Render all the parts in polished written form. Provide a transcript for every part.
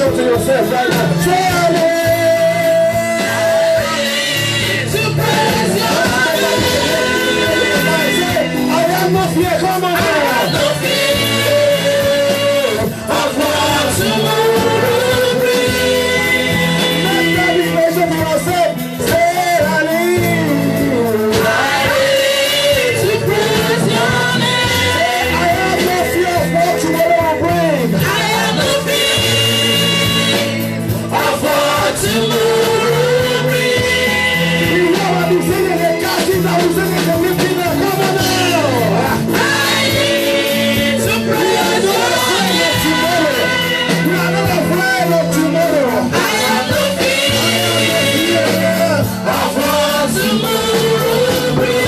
talk to yourself right now. Say to praise your name. I have no fear. Come on. I have no fear of what tomorrow brings. Let's not be patient for ourselves. Say to praise your name. I have no fear of what tomorrow will bring. I have no fear of what tomorrow brings. You know I'll be singing the castings, I will sing the lifting up. Come on now. I need to praise your name. We are not afraid of tomorrow. I have no fear of what tomorrow brings.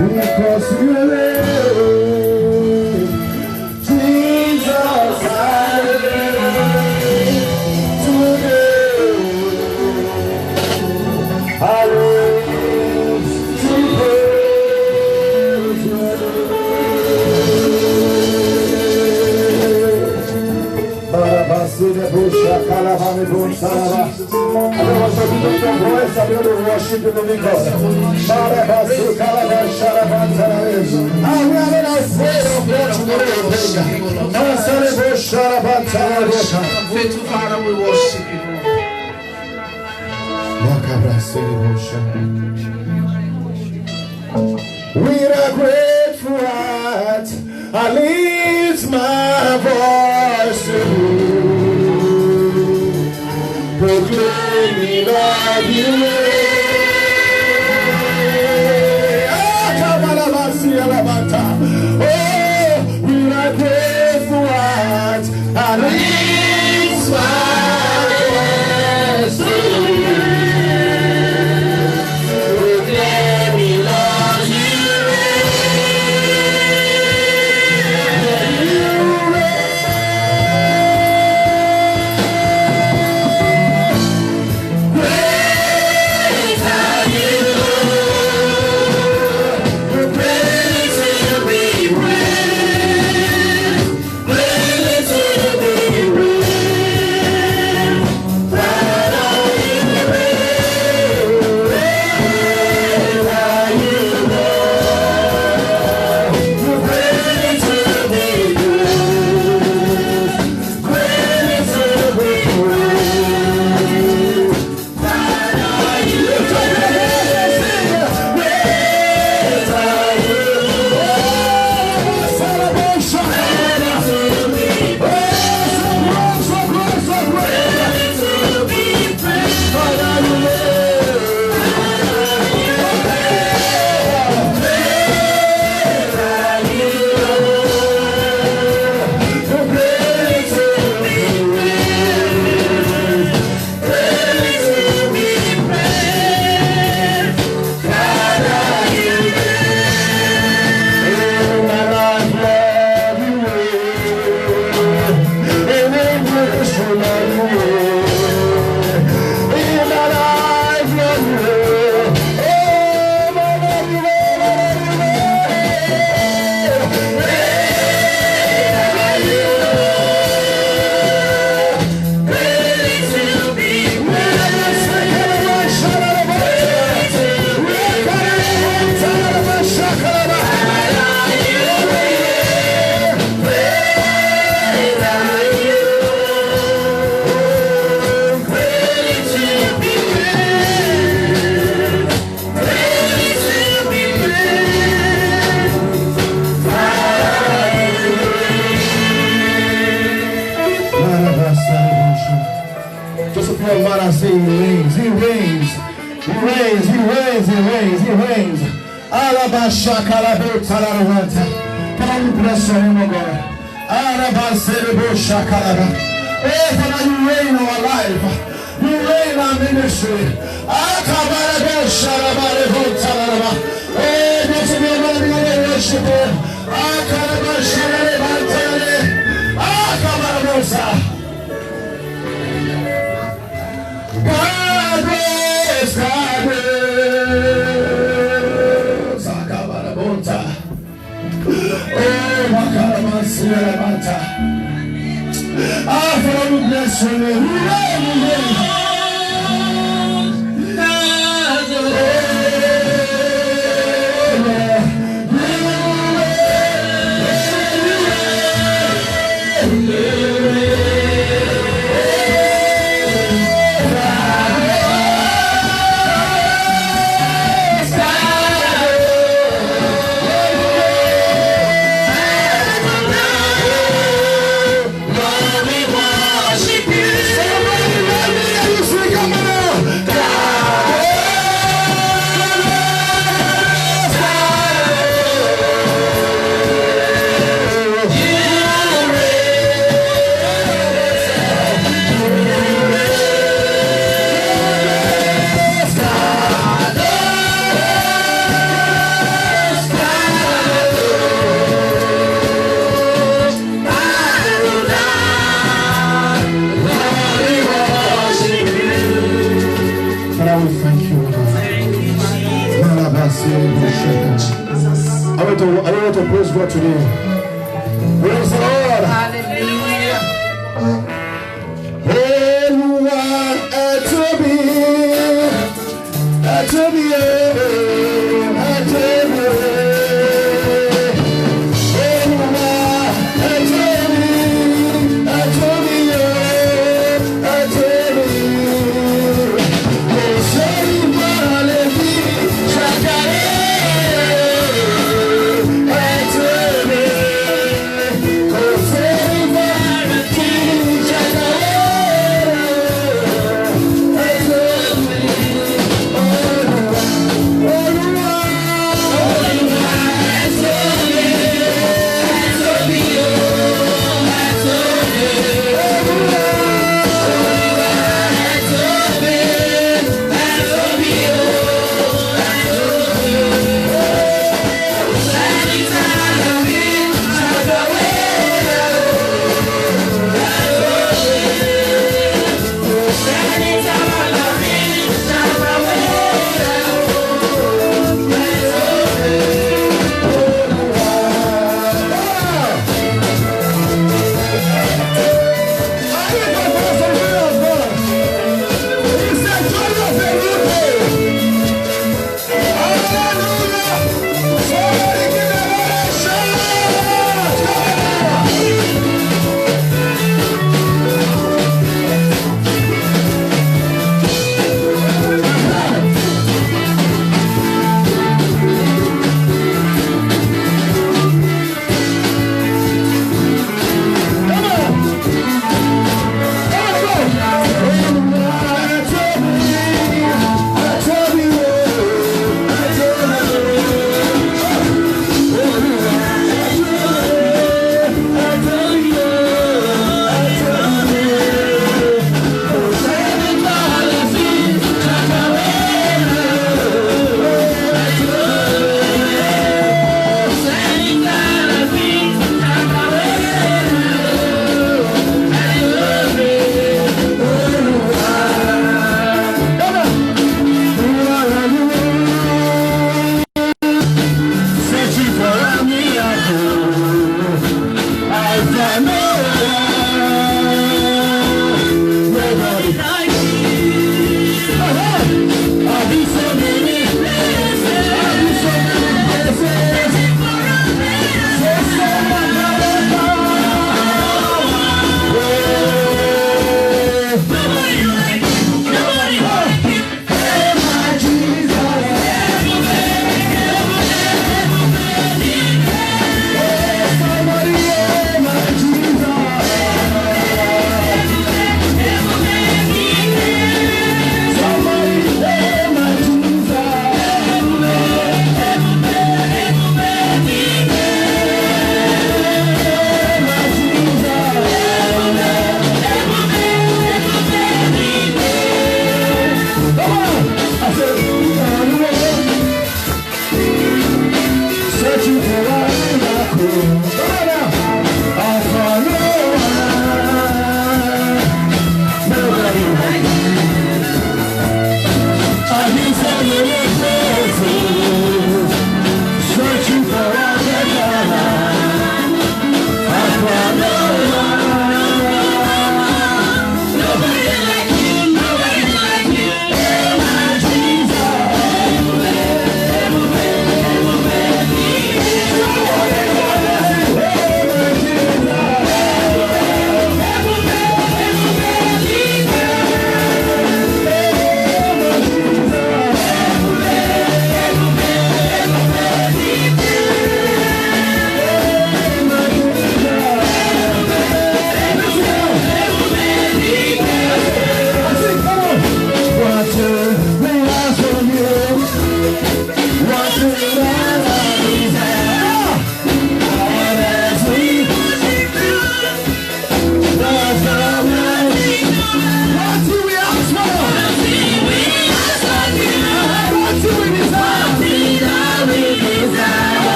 Because you live, Jesus, I live today. I live to praise your name. Barabasine busha kalabane bunsalaba. I don't want to lift your voice, I'm going to worship you, living God. Barabasu kalabane sharabansalaba. I am not afraid of what tomorrow will bring. Masalebo sharabansalaba. Faithful Father, we worship you. With a grateful heart, I lift my voice to you, proclaiming that you with a grateful heart, I lift my voice to you. He reigns, he reigns, he reigns, he reigns, he reigns, he reigns. Come on, bless your name, O God. Oh, Father, you reign our life. You reign our ministry. Oh, just be able to worship Bless your name. I want to praise God today. Praise the Lord. Hallelujah.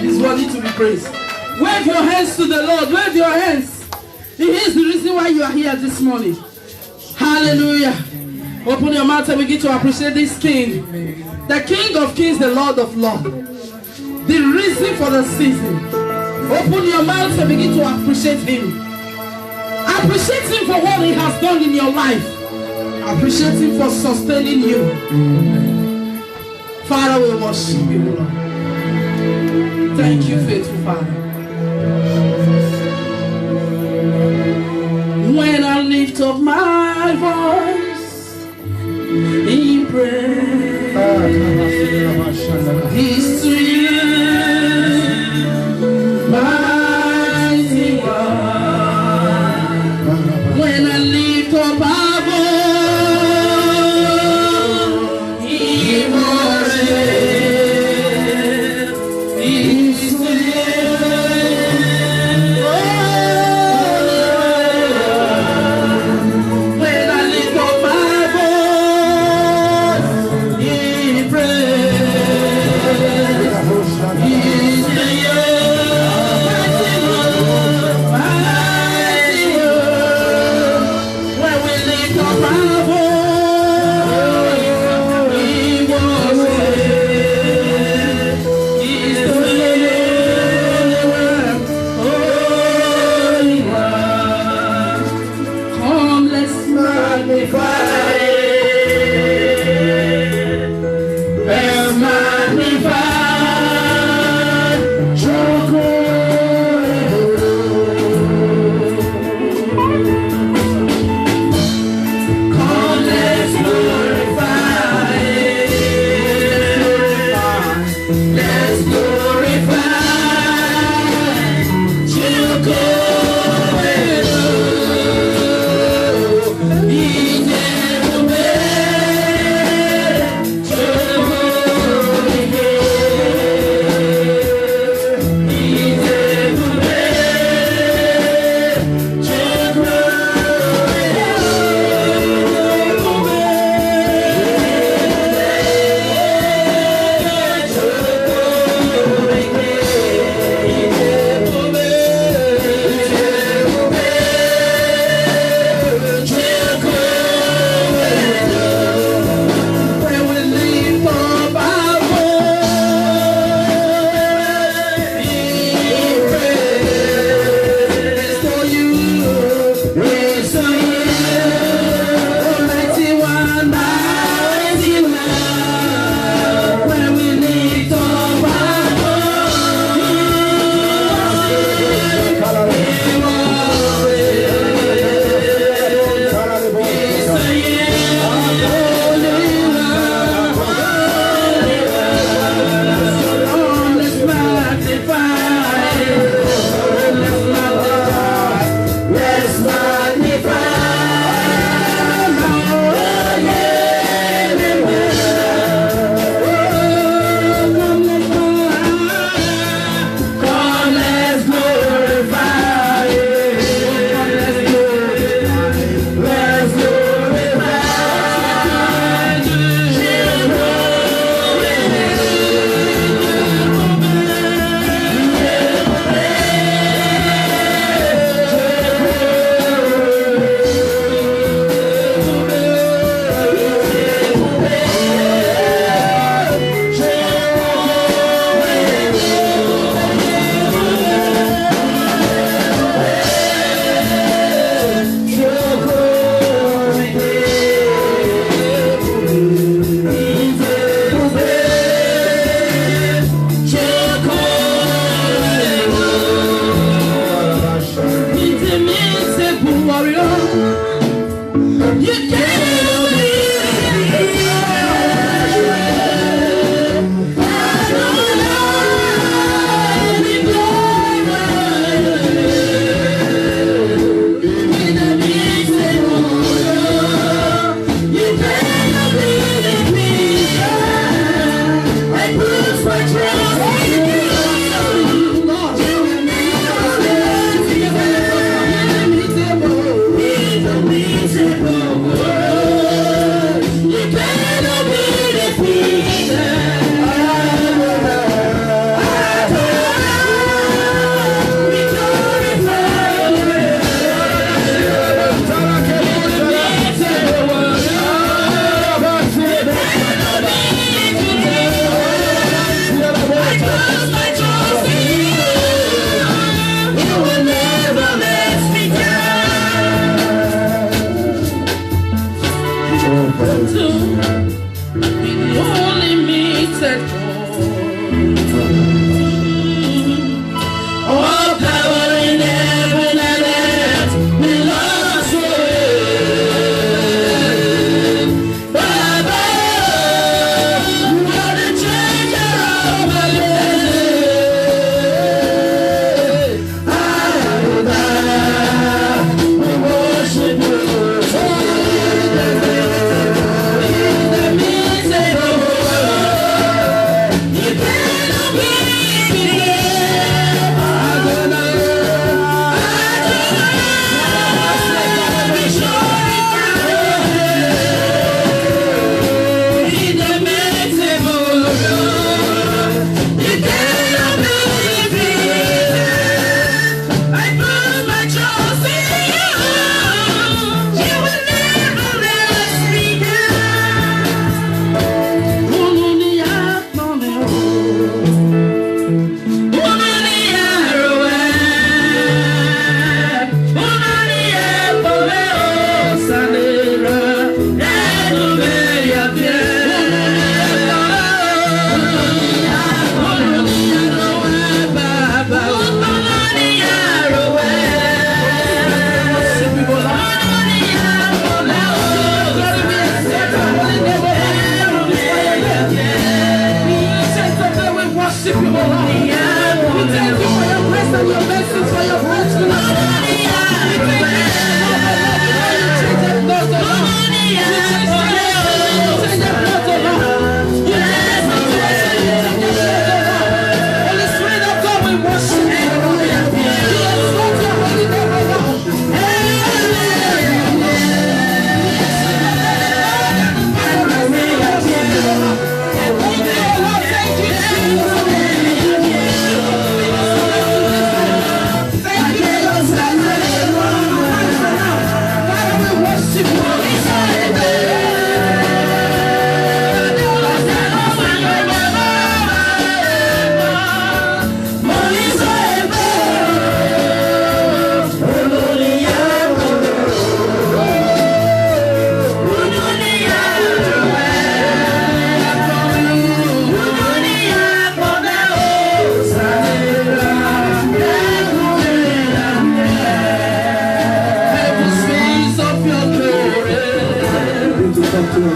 He's worthy to be praised. Wave your hands to the Lord. Wave your hands. He is the reason why you are here this morning. Hallelujah. Open your mouth and begin to appreciate this King. The King of Kings, the Lord of Lords. The reason for the season. Open your mouth and begin to appreciate Him. Appreciate Him for what He has done in your life. Appreciate Him for sustaining you. Father, we worship you, Lord. Thank you, faithful Father. When I lift up my voice in praise, it's to you, mighty God. When I lift up my voice in worship, it's to you.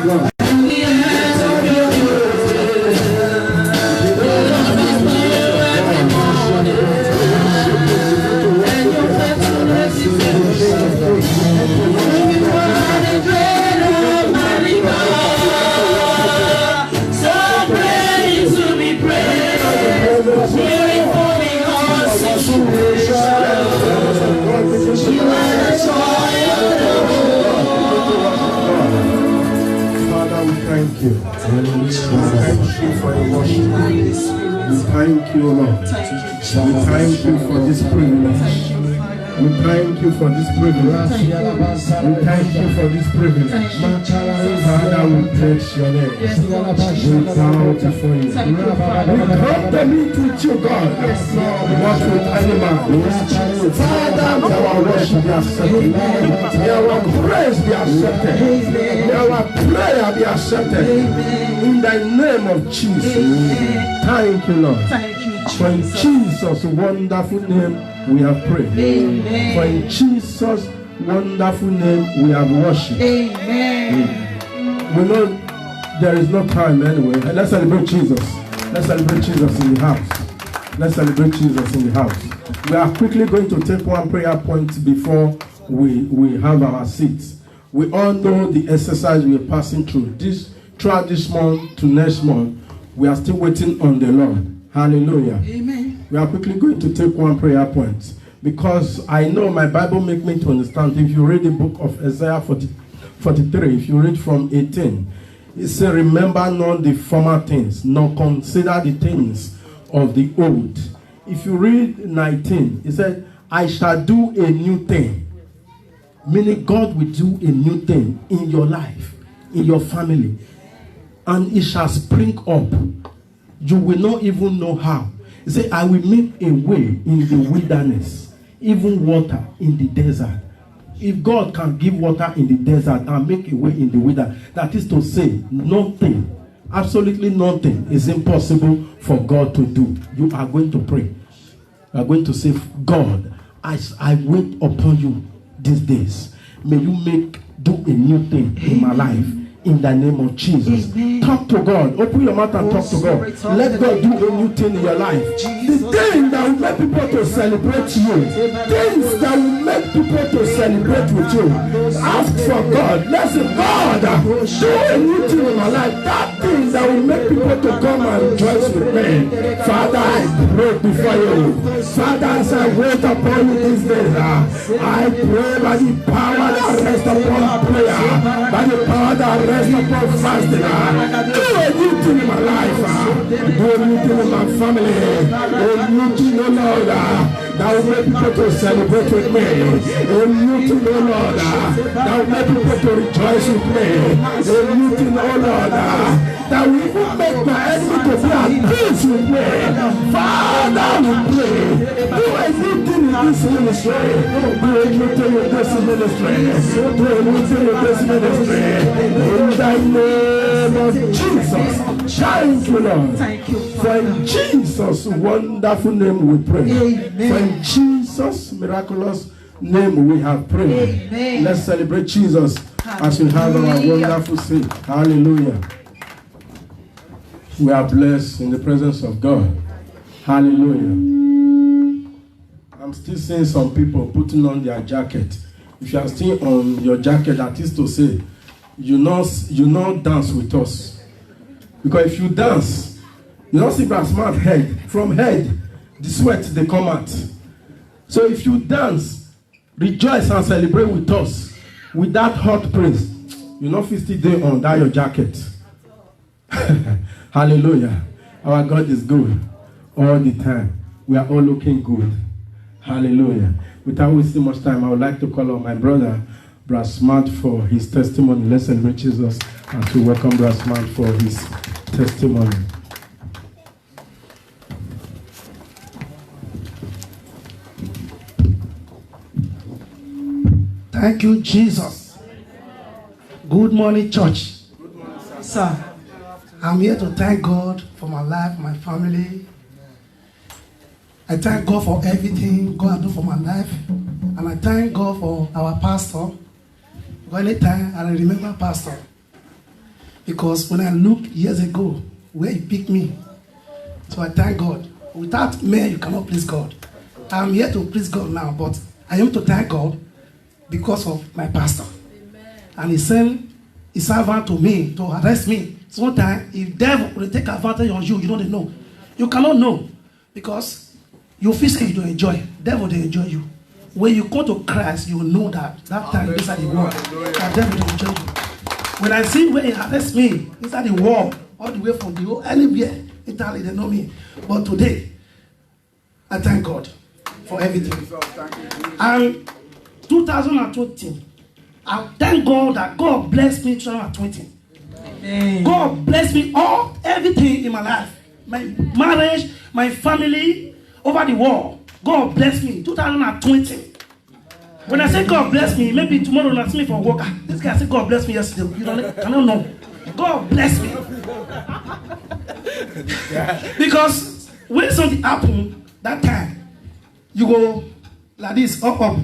Lord. Father, we thank you. We thank you for your worship. We thank you, Lord. We thank you for this privilege. We thank you for this privilege. We thank you for this privilege. Father, we bless your name. We bow before you. We come to meet with you, God. Not with any man. Father, may our worship be accepted. May our praise be accepted. May our prayer be accepted. In the name of Jesus. Thank you, Lord. For in Jesus' wonderful name we have prayed. Amen. For in Jesus' wonderful name we have worshipped. Amen. We know there is no time anyway. Let's celebrate Jesus. Let's celebrate Jesus in the house. Let's celebrate Jesus in the house. We are quickly going to take one prayer point before we have our seats. We all know the exercise we are passing through. Throughout this month to next month, we are still waiting on the Lord. Hallelujah. Amen. We are quickly going to take one prayer point because I know my Bible makes me to understand. If you read the book of Isaiah 43, if you read from 18, it says, remember not the former things, nor consider the things of the old. If you read 19, it said, I shall do a new thing. Meaning God will do a new thing in your life, in your family. And it shall spring up. You will not even know how. He said, I will make a way in the wilderness, even water in the desert. If God can give water in the desert and make a way in the wilderness, that is to say, nothing, absolutely nothing is impossible for God to do. You are going to pray. You are going to say, God, as I wait upon you these days, may you do a new thing in my life. In the name of Jesus. Amen. Talk to God. Open your mouth and talk to God. Let God do a new thing in your life. The thing that will make people to celebrate you. Things that will make people to celebrate with you. Ask for God. Let's say, God, do a new thing in my life. That thing that will make people to come and rejoice with me. Father, I pray before you. Father, as I wait upon you these days, I pray by the power that rests upon prayer. By the power that rests upon fasting. Do a new thing in my life. Do a new thing in my family. A new thing, oh Lord, that will make people to celebrate with me. A new thing, oh Lord, that will make people to rejoice with me. A new thing, oh Lord, that will even make my enemy to be at peace with me. Father, we pray. Do a new thing in this ministry. Do a new thing in this ministry. Do a new thing in this ministry. In the name of Jesus. Thank you, Lord. Thank you, For in Jesus' wonderful name we pray. Amen. For in Jesus' miraculous name we have prayed. Amen. Let's celebrate Jesus as we have our Hallelujah. wonderful seat. Hallelujah. We are blessed in the presence of God. Hallelujah. I'm still seeing some people putting on their jacket. If you are still on your jacket, that is to say, you not dance with us. Because if you dance, you don't see Brasman's head. From head, the sweat they come out. So if you dance, rejoice and celebrate with us with that hot praise, you not 50 days on that your jacket. Hallelujah. Our God is good all the time. We are all looking good. Hallelujah. Without wasting much time, I would like to call on my brother Brasman for his testimony. Let's celebrate Jesus and to welcome Brasman for his testimony. Thank you, Jesus. Good morning, church. Good morning, sir. Sir. I'm here to thank God for my life, my family. I thank God for everything God has done for my life. And I thank God for our pastor. Because anytime I remember pastor, Because when I looked years ago, where He picked me, so I thank God. Without men, you cannot please God. I'm here to please God now, but I am to thank God because of my pastor. Amen. And he sent his servant to me to arrest me. Sometimes, if devil will take advantage of you, you don't know. You cannot know because you feel say you don't enjoy. Devil they enjoy you. When you come to Christ, you will know that time inside the world, that devil don't enjoy you. When I see where he arrests me inside the wall, all the way from the whole anywhere, Italy, they know me. But today, I thank God for everything. And 2020, I thank God that God blessed me in 2020. Amen. God blessed me everything in my life. My marriage, my family, over the world. God bless me. 2020. When I say God bless me, maybe tomorrow when I see me for work. This guy said God bless me yesterday. You know, I don't know. God bless me. Because when something happened that time, you go like this, up.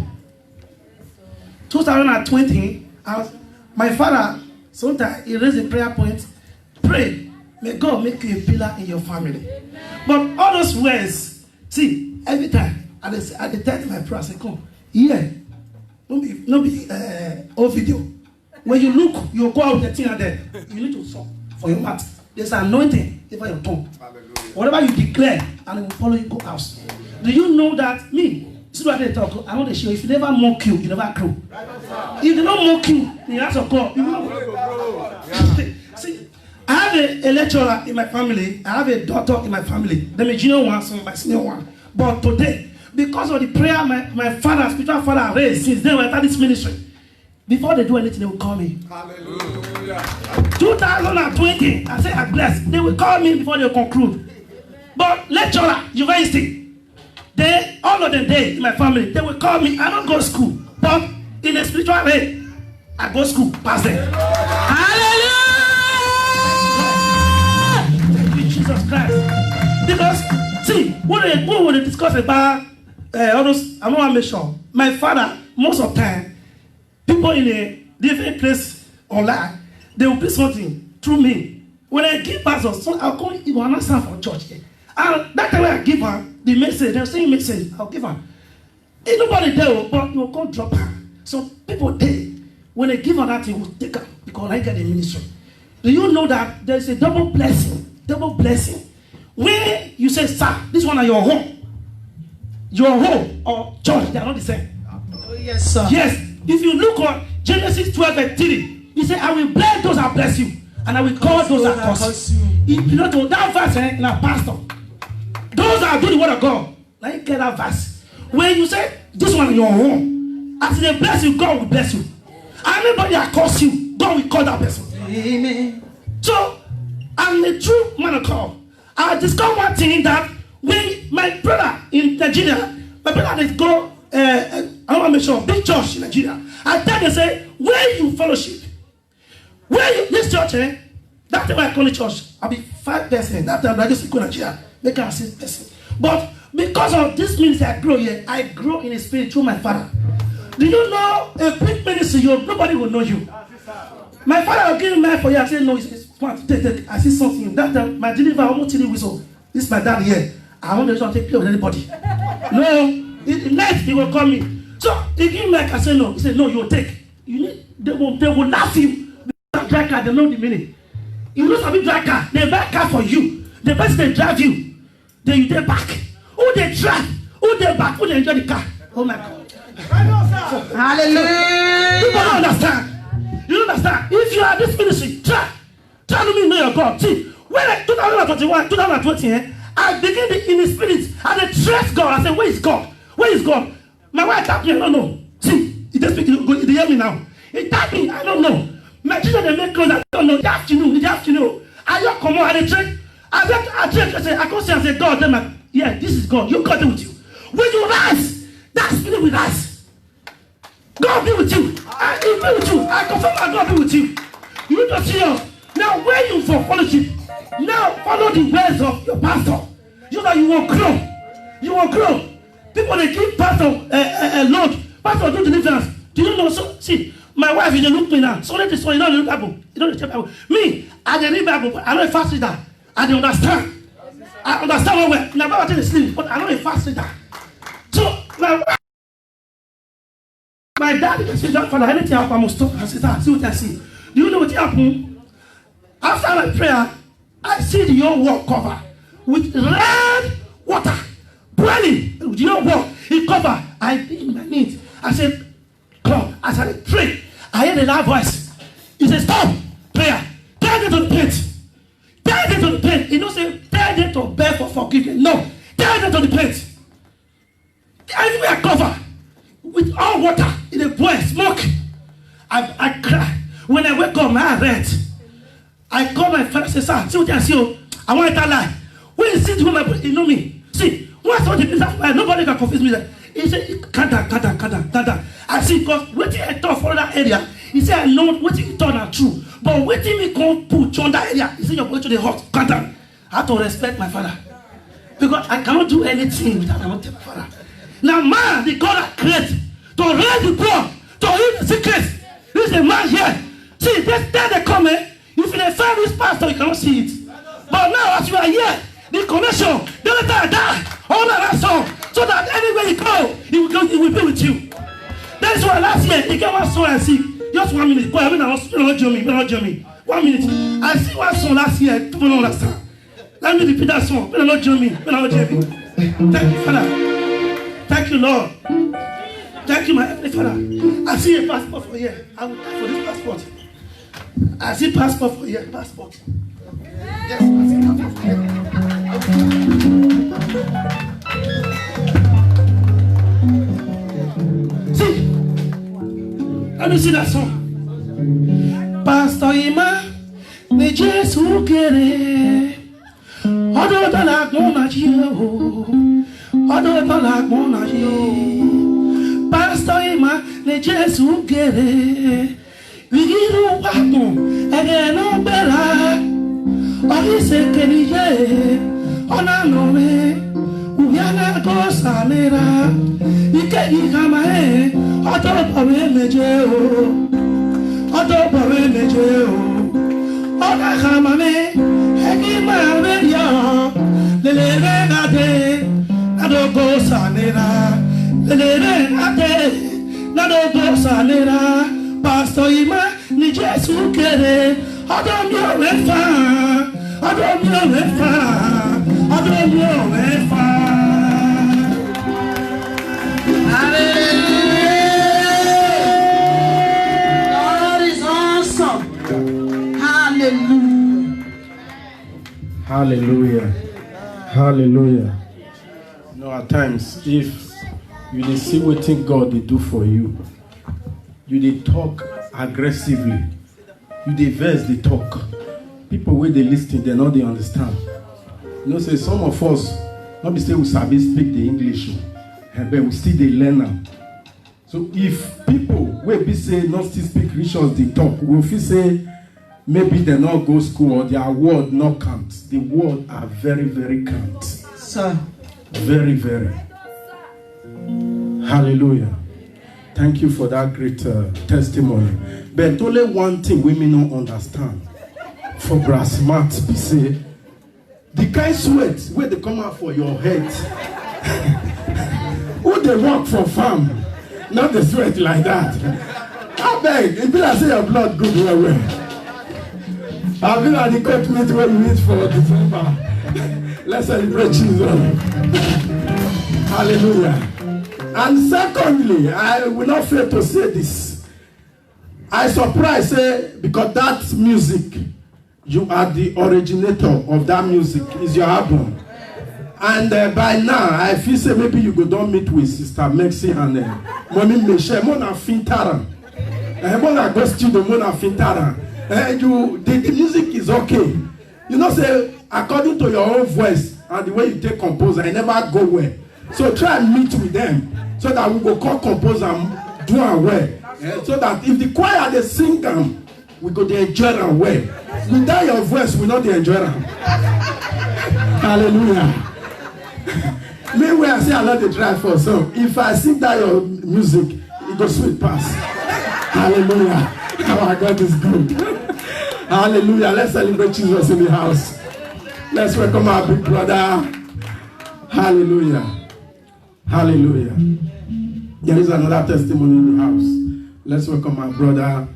2020, my father, sometimes he raised a prayer point. Pray, may God make you a pillar in your family. But all those words, see, every time, at the time my prayer, I say, come, here, don't be old video. When you look, you go out the thing and there, you need to song for your mouth. There's an anointing over your tongue. Hallelujah. Whatever you declare, and it will follow you, go out. Do you know that me? See what they talk. I know they show. If you never mock you never grow. If they don't mock you in the house of God, you will not grow. See, I have a lecturer in my family. I have a daughter in my family. The junior one, some my senior one. But today, because of the prayer my father, spiritual father raised since then, we started this ministry. Before they do anything, they will call me. Hallelujah. 2020, I say I'm blessed. They will call me before they conclude. But lecturer, university. They, all of the day in my family, they will call me. I don't go to school, but in a spiritual way, I go to school, pass them. Hallelujah! Thank you, Jesus Christ. Because, see, when we discuss about all those, I want to make sure, my father, most of the time, people in a different place online, they will do something through me. When I give pastor, so I'll call you, will not stand for church. And that time when I give her the message, they'll say message, I'll give her. Ain't nobody there, but you will come drop her. So people there, when they give her that, they will take her because I get the ministry. Do you know that there's a double blessing? Double blessing. When you say, sir, this one are your home. Your home or church, they are not the same. Oh, yes, sir. Yes. If you look on Genesis 12:3, he said, I will bless those that bless you, and I will call those that curse you. You know, to that verse in our pastor. Those that do the word of God, now you get that verse. When you say, this one is your home, as they bless you, God will bless you. Anybody that curse you, God will call that person. Amen. So, I'm a true man of God. I discovered one thing that when my brother in Nigeria, my brother is go, I want to make sure, big church in Nigeria. I tell them, say, where you fellowship, where you, this church, that time I call it church, I'll be 5%. That time I just go to Nigeria, make her 6%. But because of this ministry I grow here, I grow in the spirit through my father. Do you know a big ministry, nobody will know you. My father will give me money for you. I say, no, it's fun. Take. I see something. That time, my deliver almost tell whistle. This is my dad here. I want to take care of anybody. No, in night he will call me. So he give me like I say no. He said, no, you will take. You need they will laugh you. Drive car, they know the meaning. You know some drive car, they buy car for you. The person they drive you, they back. Who they drive? Who they back? Who they enjoy the car? Oh my God. Hallelujah. You don't understand. You don't understand. If you are this ministry, try to know your God. See, when 2021, 2020, I begin in the spirit and I trust God. I say, where is God? Where is God? My wife tapped me, I don't know. See, he just speaking, he hear me now. He tapped me, I don't know. My children, they make clothes, I don't know. In the afternoon. I just come out and check. I go see and say, God, then like, yeah, this is God. You got it with you. When you rise, that spirit will rise. God be with you. I be with you. I confirm that God be with you. You need to see us. Now, where you for fellowship, now follow the ways of your pastor. You know you will grow. You will grow. People they give pastor a load. Pastor do deliverance. Do you know? So see, my My wife, you look me now. So let this one, you don't read Bible. You don't read Bible. Me, I don't read Bible, but I know a fast reader. I don't understand. I understand what we're. Now, Bible tells sleep, but I know a fast reader. So, my dad is a father. Anything happen, I must stop and say, see what I see. Do you know what happened? After my prayer, I see the young wall cover with red water. Boiling. The young wall, it cover. I did my knees. I said, God, as I pray, I heard a loud voice. He said, stop prayer. Tell them to repent. Tell them to repent. He don't say, tell them to beg for forgiveness. No. Tell them to repent. Everywhere cover with all water in a boil, smoke. I cry. When I wake up, my eye red. I call my father and say, sir, see what I see. I want to lie. When you see the woman, you know me. See, once I did that, nobody can confuse me. He said, kanda. I see, because waiting I talk for that area. He said, I know waiting you turn out true. But waiting me come put on that area. He said, you're going to the hot, kanda. I have to respect my father. Because I cannot do anything without I want to tell my father. Now, man, the God that created to raise the poor, to heal the sickness. This is a man here. See, this day they come, if you find this pastor, you cannot see it. But now, as you are here, the connection, the letter die, all that song, so that anywhere you go, it will be with you. That is why last year, he came one song and see, just 1 minute. Boy, I mean, I was not join me. 1 minute. I see one song last year, people don't understand. Let me repeat that song. Not join me. Thank you, Father. Thank you, Lord. Thank you, my Heavenly Father. I see a passport for here. I will die for this passport. I see passport for here. Passport. Yes, I see passport for here. See, let me see that song. Pastor Ima, the Jesus who get it. Other than I go not you. Other than I go not you. Pastor Ima, the Jesus who get it. We give you what again, no better. Or he said, can you hear? On a no way. We are not go Samira. You can't come ahead. I don't know where the jail. I don't know where the jail. On a hamame. Hanging my radio. The living day. I don't go Samira. The living day. I don't go Samira. Pastor Ima, ni Jesu kere. Adom yo wefa. Adom yo wefa. Adom yo wefa. Hallelujah! God is awesome. Hallelujah. Hallelujah. Hallelujah. You know, at times, if you dey see wetin God dey do for you, you dey talk aggressively. You dey vex dey talk. People wey dey lis ten, they no dey understand. You know, say some of us, not be say we sabi speak the English, but we still dey learn am. So if people wey be say not still speak rituals dey talk, we feel say maybe they no go school or their word no count. The word are very, very count. Sir. Very, very. Hallelujah. Thank you for that great testimony. But only one thing women don't understand. For brass mat, be say, the kind sweat where they come out for your head. Who they work for farm? Not the sweat like that. I beg, it be like say your blood good well. I feel like the court meet where you meet for December. Let's celebrate Jesus. Hallelujah. And secondly, I will not fail to say this. I surprised, because that music, you are the originator of that music, is your album. And by now, I feel say maybe you go down meet with Sister Maxi and Mommy Michelle, Mona Fintara. Mona go studio, Mona Fintara. The music is okay. You know, say, according to your own voice and the way you take compose, I never go well. So try and meet with them so that we go call compose and do our well. So that if the choir they sing them, we go to enjoy them well. Without your voice, we not enjoy them. Hallelujah. Meanwhile, I say I love the drive for so if I sing that your music, it goes sweet pass. Hallelujah. Our God is good. Hallelujah. Let's celebrate Jesus in the house. Let's welcome our big brother. Hallelujah. Hallelujah. There is another testimony in the house. Let's welcome my brother,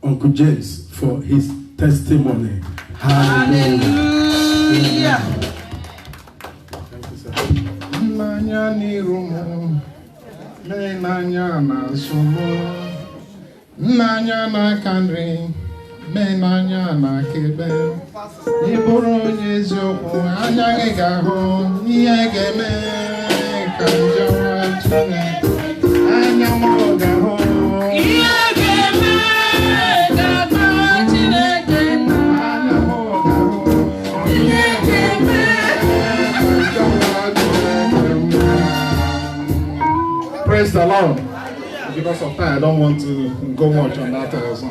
Uncle James, for his testimony. Hallelujah. Thank you, sir. Nanya na kanri, menanya na kebe. Iburu Yesu, anya gaho, yegeme kanjawa chine. Anya mo gaho, yegeme kanjawa chine. Anya mo gaho, yegeme kanjawa chine. Praise the Lord. Because of that, I don't want to go much on that song.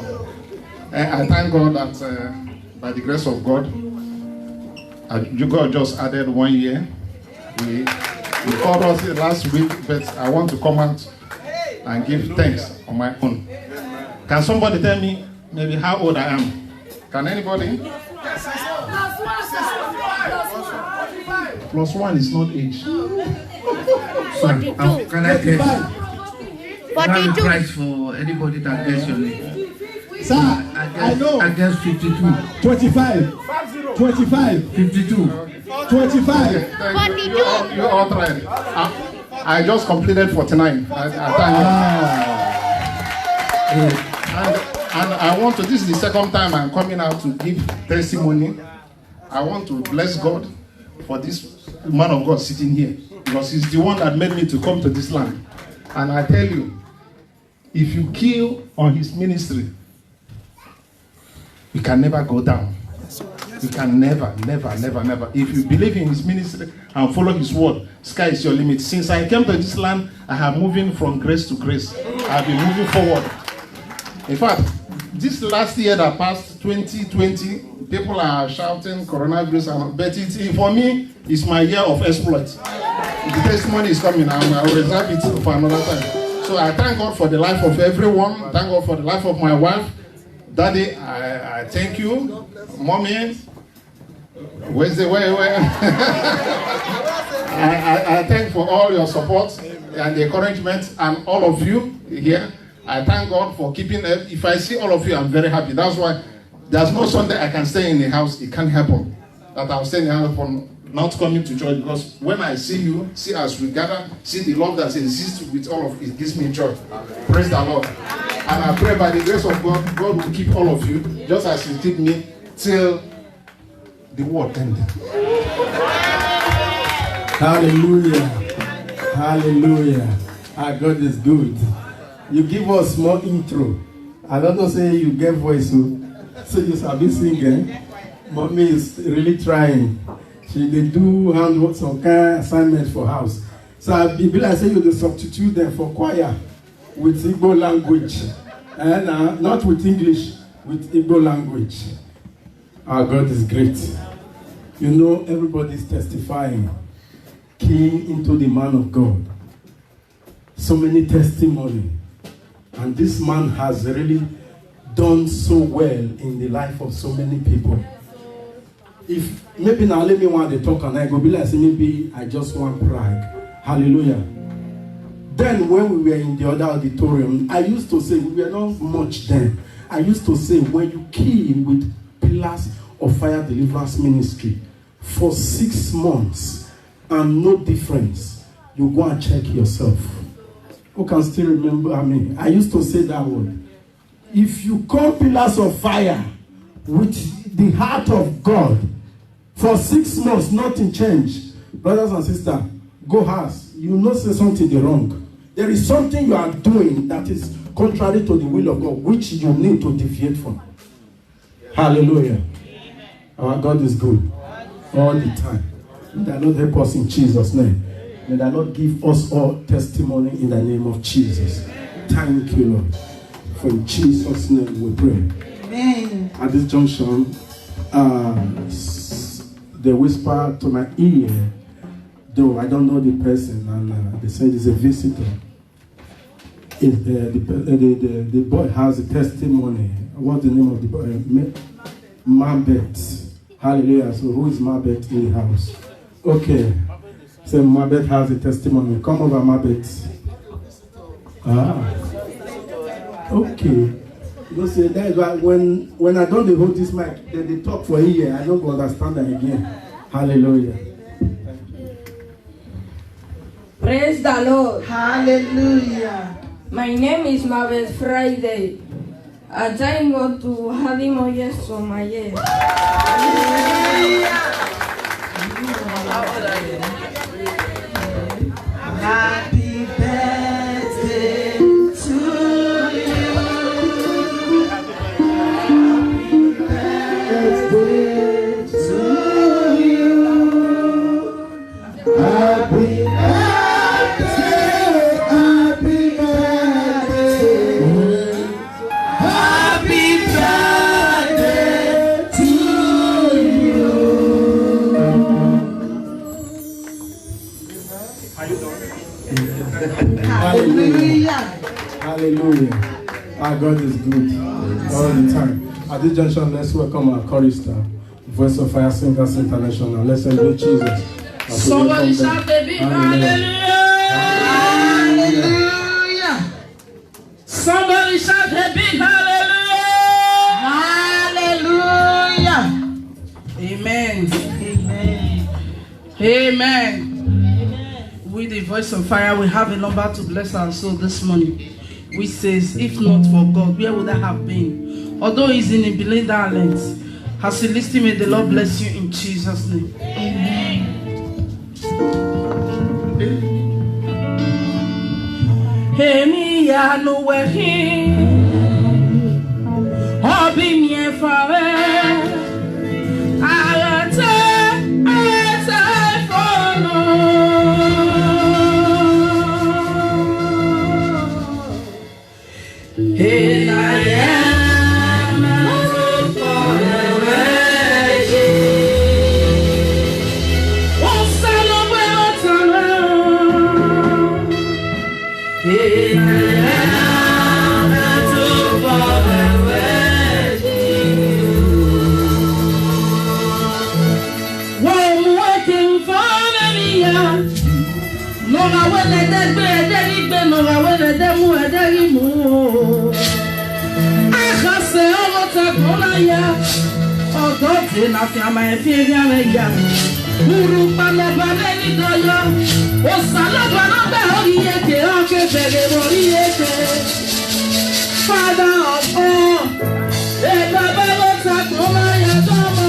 I thank God that by the grace of God, you God just added 1 year. We called us last week, but I want to come out and give thanks on my own. Can somebody tell me maybe how old I am? Can anybody? +1 is not age. Sorry, can I guess? 42. Price for anybody that gets your name. Sir, I know. I guess 52. 25. 25. 52. 25. You all tried. I just completed 49. I thank you. And I want to, this is the second time I'm coming out to give testimony. I want to bless God for this man of God sitting here, because he's the one that made me to come to this land. And I tell you, if you kill on his ministry, you can never go down. You can never. If you believe in his ministry and follow his word, sky is your limit. Since I came to this land, I have moving from grace to grace. I've been moving forward. In fact, this last year that passed, 2020, people are shouting coronavirus, but for me, it's my year of exploit. The testimony is coming, and I will reserve it for another time. So I thank God for the life of everyone. Thank God for the life of my wife. Daddy, I thank you. Mommy, where's the way? I thank for all your support and the encouragement, and all of you here. I thank God for keeping it. If I see all of you, I'm very happy. That's why there's no Sunday I can stay in the house. It can't happen that I'll stay in the house for not coming to church, because when I see you, see as we gather, see the love that exists with all of it, gives me joy. Praise the Lord. And I pray by the grace of God, God will keep all of you, just as He keep me till the world ended. Hallelujah. Hallelujah. Our God is good. You give us more intro. I don't know, say you get voice, so you shall be singing. Mommy is really trying. They do handwork, some kind of assignments for house. So I be like say you substitute them for choir with Igbo language, and not with English, with Igbo language. Our God is great. You know, everybody's testifying, keying into the man of God. So many testimony, and this man has really done so well in the life of so many people. If maybe now let me want to talk and I go be like, say maybe I just want pride. Hallelujah. Then when we were in the other auditorium, I used to say, we were not much then. I used to say, when you key with Pillars of Fire Deliverance Ministry for 6 months and no difference, you go and check yourself. Who can still remember? I used to say that word. If you call Pillars of Fire with the heart of God, for 6 months, nothing changed. Brothers and sisters, go house. You will not say something wrong. There is something you are doing that is contrary to the will of God, which you need to deviate from. Hallelujah. Our God is good all the time. May the Lord help us in Jesus' name. May the Lord give us all testimony in the name of Jesus. Thank you, Lord. For in Jesus' name we pray. Amen. At this junction, they whisper to my ear, though I don't know the person, and they said it's a visitor. the boy has a testimony. What's the name of the boy? Mabet. Hallelujah. So who is Mabet in the house? Okay. So Mabet has a testimony. Come over, Mabet. Okay. Because that is why when I don't hold this mic, then they talk for a year. I don't understand that again. Hallelujah. Praise the Lord. Hallelujah. My name is Mabel Friday. I want to have him on yes on my yes. Happy birthday to you. Happy birthday to you. Happy Hallelujah. Hallelujah. Our God is good all the time. At this junction, let's welcome our chorister, Voice of Fire Singers International. Let's celebrate Jesus. Somebody shout a big hallelujah. Hallelujah. Somebody shout a big hallelujah. Hallelujah. Amen. Amen. Amen. With the Voice of Fire, we have a number to bless our soul this morning, which says, if not for God, where would I have been? Although he's in a billion talents, as you listen, may the Lord bless you in Jesus' name. Amen. Emi ya no wehi, obi mi fare, ayate fono. And I am na fiama e firia me ya uru palaba me ni doyo o salaba na be oriye ke o ke bele oriye ke Father of all e baba lo ta kola ya domo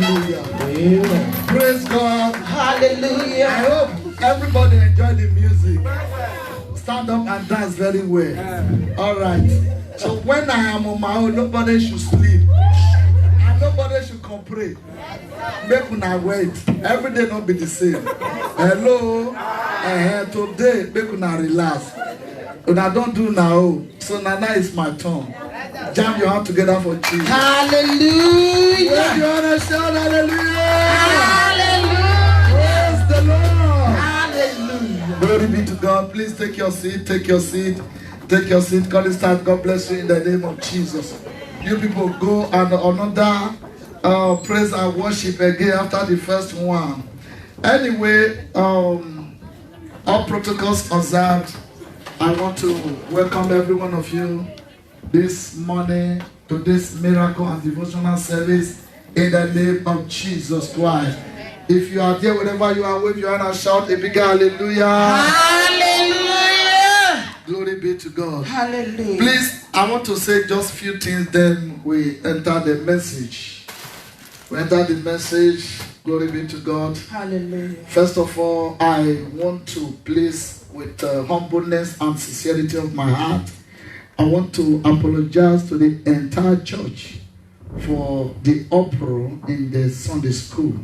Hallelujah. Amen. Praise God. Hallelujah. I hope everybody enjoyed the music. Stand up and dance very well. All right. So when I am on my own, nobody should sleep. And nobody should complain. Make una wait. Every day not be the same. Hello. Today, make una relax. Una don't do now. So now is my turn. Jam your hand together for Jesus. Hallelujah. When you wanna shout hallelujah. Hallelujah. Praise the Lord. Hallelujah. Glory be to God. Please take your seat. Take your seat. Take your seat. Call it start. God bless you in the name of Jesus. You people go and another praise and worship again after the first one. Anyway, all protocols observed. I want to welcome every one of you this morning to this miracle and devotional service in the name of Jesus Christ. If you are there, wherever you are, wave your hand and shout a big hallelujah. Hallelujah. Glory be to God. Hallelujah. Please, I want to say just a few things, then we enter the message. We enter the message. Glory be to God. Hallelujah. First of all, I want to please, with humbleness and sincerity of my heart, I want to apologize to the entire church for the uproar in the Sunday school.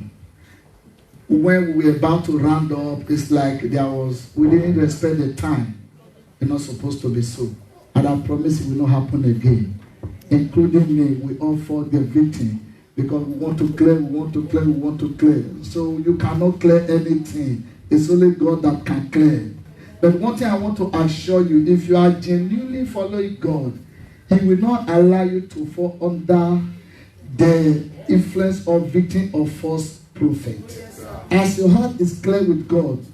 When we were about to round up, it's like we didn't respect the time. It's not supposed to be so. And I promise it will not happen again. Including me, we all fall the victim. Because we want to clear, we want to clear, we want to clear. So you cannot clear anything. It's only God that can clear. But one thing I want to assure you, if you are genuinely following God, He will not allow you to fall under the influence or victim of false prophet. As your heart is clear with God,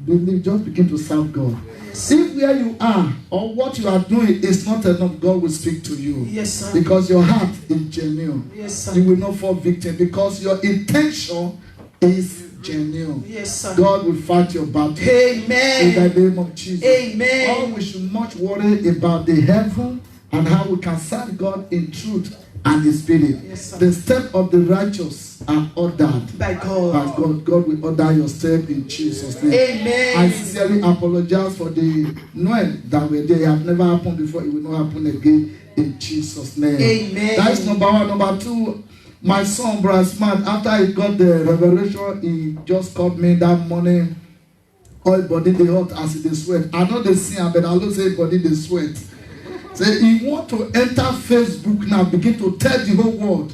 believe, just begin to serve God. If where you are or what you are doing is not enough, God will speak to you. Yes, sir. Because your heart is genuine. Yes, sir. You will not fall victim because your intention is genuine. Yes, sir. God will fight your battle. Amen. In the name of Jesus. Amen. All we should much worry about the heaven and how we can serve God in truth and the spirit. Yes, sir. The steps of the righteous are ordered By God. God will order your step in Jesus' name. Amen. I sincerely apologize for the noise that were there. It have never happened before. It will not happen again in Jesus' name. Amen. That is number one. Number two, my son, Brother Smart, after he got the revelation, he just called me that morning. All body they hot as they sweat. I know they see him, but I don't say body they sweat. Say he want to enter Facebook now, begin to tell the whole world.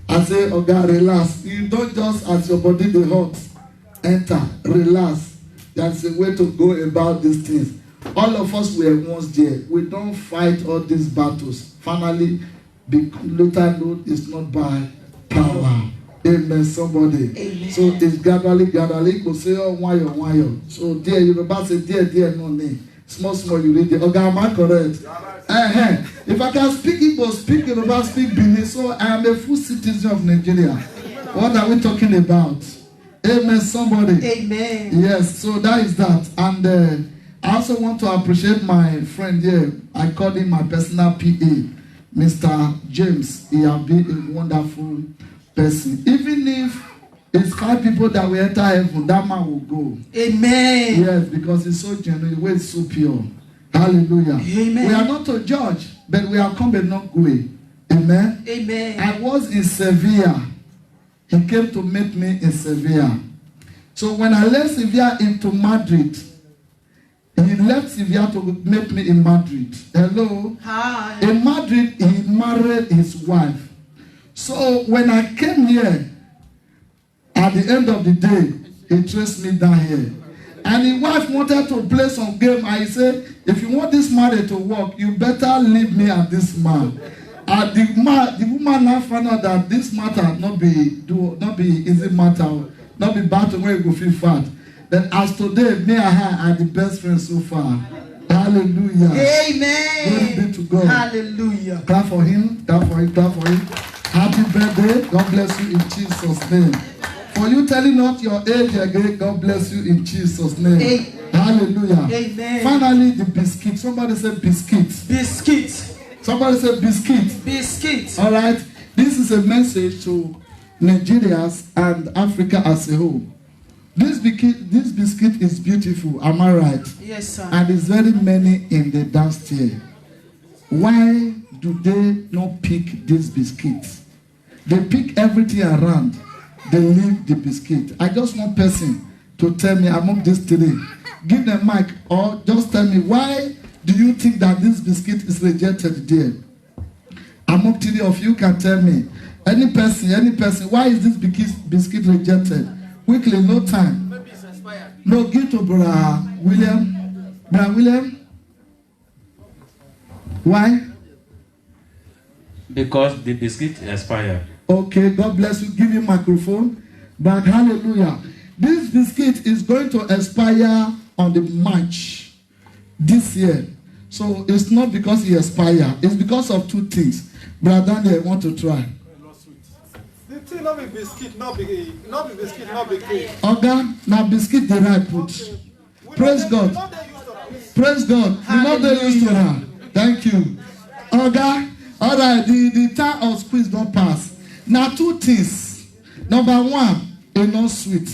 I say, oh God, relax. You don't just as your body they hot. Enter, relax. There's a way to go about these things. All of us were once there. We don't fight all these battles. Finally, later known it's not by power. Amen, somebody. Amen. So it's gradually, go say, oh, why. So there, you about say, there, no name. Small, you read it. Okay, am I correct? If I can speak Igbo, speak Yoruba, speak Benin, so I am a full citizen of Nigeria. What are we talking about? Amen, somebody. Amen. Yes, so that is that. And I also want to appreciate my friend here. I called him my personal PA, Mr. James. He has been a wonderful person. Even if it's 5 people that will enter heaven, that man will go. Amen. Yes, because he's so genuine, the way is so pure. Hallelujah. Amen. We are not to judge, but we are come but not go. Amen. Amen. I was in Sevilla. He came to meet me in Sevilla. So when I left Sevilla into Madrid, he left Sevilla to meet me in Madrid. Hello. Hi. In Madrid, he married his wife. So when I came here, at the end of the day, he traced me down here. And his wife wanted to play some game. I said, if you want this marriage to work, you better leave me and this man. And the woman now found out that this matter not be easy matter, not be bad to where you go feel fat. Then as today, me and her are the best friends so far. Hallelujah. Amen. Glory be to God. Hallelujah. Clap for him, clap for him, clap for him. Happy birthday. God bless you in Jesus' name. For you telling out your age again, God bless you in Jesus' name. Amen. Hallelujah. Amen. Finally, the biscuit. Somebody said biscuit. Biscuit. Somebody said biscuit. Biscuit. All right. This is a message to Nigerians and Africa as a whole. This biscuit is beautiful, am I right? Yes, sir. And there's very many in the downstairs. Why do they not pick this biscuit? They pick everything around. They leave the biscuit. I just want person to tell me among these three. Give them mic or just tell me why do you think that this biscuit is rejected there? Among three of you can tell me. Any person, why is this biscuit rejected? Quickly, no time. Maybe it's expired. No, give to Brother William. Brother William? Why? Because the biscuit expired. Okay, God bless you. Give you microphone. But hallelujah. This biscuit is going to expire on the March this year. So it's not because it expired. It's because of two things. Brother Daniel, want to try. The thing not be biscuit, not be biscuit, not be cake. Oga, now biscuit the right put. Praise God. Praise God. We know they used to her. Thank you. Oga, all right, the time of squeeze don't pass. Now two things. Number one, a not sweet.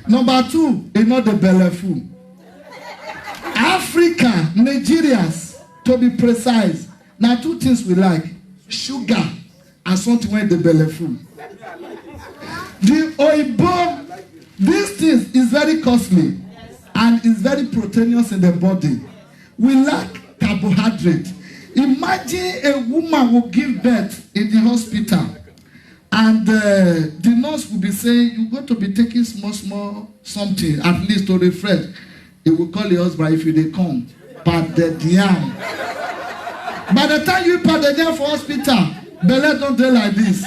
Number two, a not the belly full. Africa, Nigerians, to be precise. Now two things we like. Sugar and something when the belly full. The oibo, these things is very costly and is very proteinous in the body. We lack carbohydrate. Imagine a woman will give birth in the hospital and the nurse will be saying, you're going to be taking small something, at least to refresh. He will call your husband if you they come. But the diam. By the time you put the diam for hospital, belly don't do like this.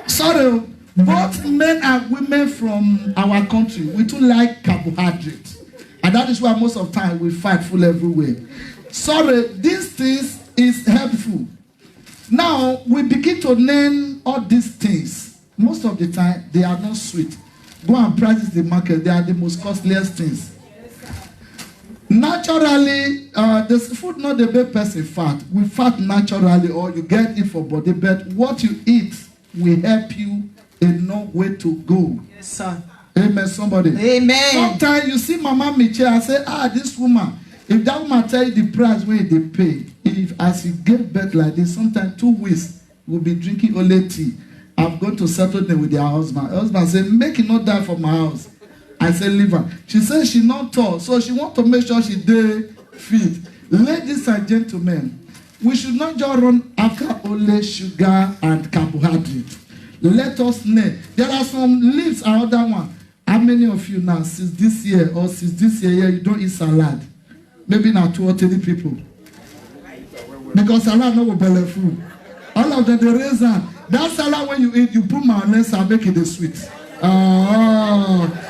Sorry, both men and women from our country, we too like carbohydrates. And that is why most of the time we fight full everywhere. Sorry, these things is helpful. Now, we begin to name all these things. Most of the time, they are not sweet. Go and practice the market. They are the most costliest things. Naturally, the food not the best person fat. We fat naturally or you get it for body. But what you eat will help you in no way to go. Yes, sir. Amen, somebody. Amen. Sometimes you see Mama Miche and say, this woman, if that woman tell you the price where they pay, if as you get birth like this, sometimes 2 weeks will be drinking only tea. I'm going to settle them with their husband. Her husband said, make it not die for my house. I said, leave her. She said she not tall, so she want to make sure she dey fit. Ladies and gentlemen, we should not just run after only sugar and carbohydrate. Let us know. There are some leaves and other one. How many of you now, since this year, you don't eat salad? Maybe not 2 or 3 people. Because salad no belly full. All of them, the reason that salad when you eat, you put mayonnaise and make it sweet.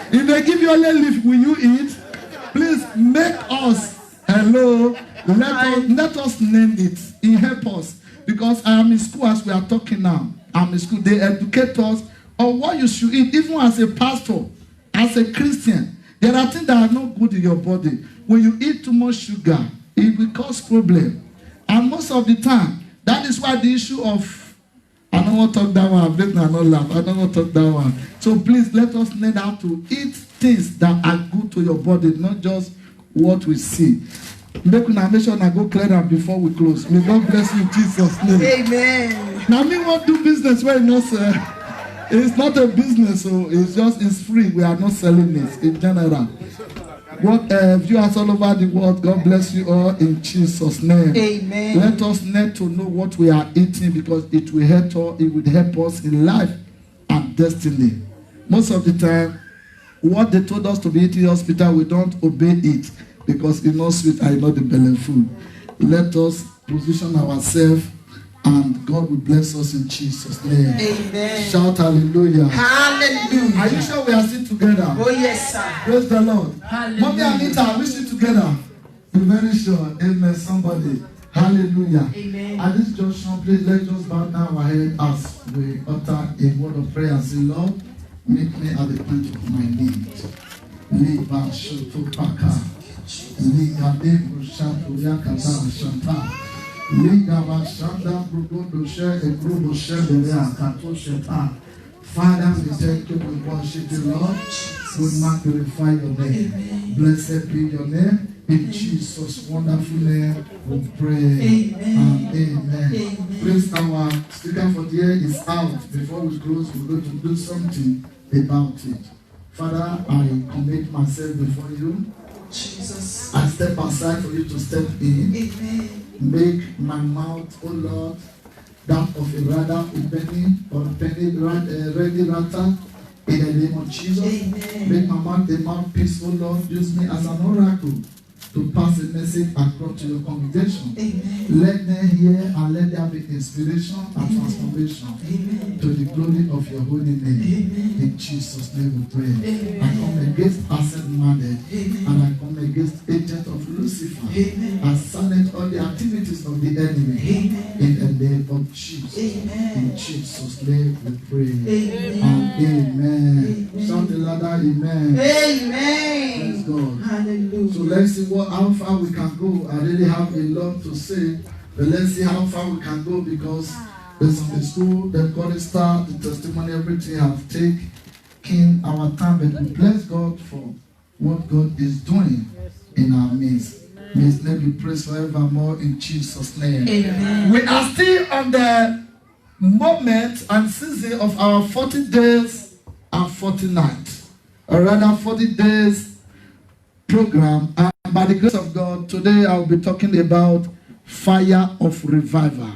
If they give you only leaf, will you eat? Please make us. Hello. Let us name it. It help us. Because I am in school as we are talking now. I'm in school. They educate us on what you should eat. Even as a pastor, as a Christian, there are things that are not good in your body. When you eat too much sugar, it will cause problem. And most of the time, that is why the issue of, I don't want to talk that one, I not laugh, I don't want to talk that one. So please let us learn how to eat things that are good to your body, not just what we see. Make sure I go clear that before we close. May God bless you in Jesus' name. Amen. Now me want to do business where it's not a business, so it's free. We are not selling it in general. What viewers all over the world, God bless you all in Jesus' name. Amen. Let us need to know what we are eating because it will help us in life and destiny. Most of the time, what they told us to be eating in the hospital, we don't obey it because it's not sweet and it's not the belly food. Let us position ourselves and God will bless us in Jesus' name. Amen. Shout hallelujah. Hallelujah. Are you sure we are still together? Oh, yes, sir. Praise the Lord. Hallelujah. Mommy Anita, are we still together? We're very sure. Amen. Somebody. Hallelujah. Amen. At this junction, please let's just bow down our head as we utter a word of prayer and say, Lord, meet me at the point of my need. Liba Shoto Paka. Liga Debu Shato Yakata Shanta. Father, we thank you, we worship you, Lord. We magnify your name. Blessed be your name. In Jesus' wonderful name, we pray. Amen. Please, our speaker for the year is out. Before we close, we're going to do something about it. Father, I commit myself before you. Jesus. I step aside for you to step in. Amen. Make my mouth, oh Lord, that of a rather opening or ready rather in the name of Jesus. Amen. Make my mouth a mouthpiece, oh Lord. Use me as an oracle to pass a message across to your congregation. Amen. Let them hear and let there be inspiration and transformation. Amen. To the glory of your holy name. Amen. In Jesus' name we pray. Amen. I come against asset mandate and I come against agent of Lucifer. Amen. And silence all the activities of the enemy. Amen. In the name of Jesus. Amen. In Jesus' name we pray. Amen. And amen. Shout the louder, amen. Amen. Praise God. Hallelujah. So let's see how far we can go. I really have a lot to say, but let's see how far we can go, because the Sunday school, the chorister, the testimony, everything have taken our time, but we bless God for what God is doing in our midst. May His name be praised forevermore in Jesus' name. Amen. We are still on the moment and season of our 40 days and 40 nights, or rather 40 days program. And by the grace of God, today I will be talking about fire of revival.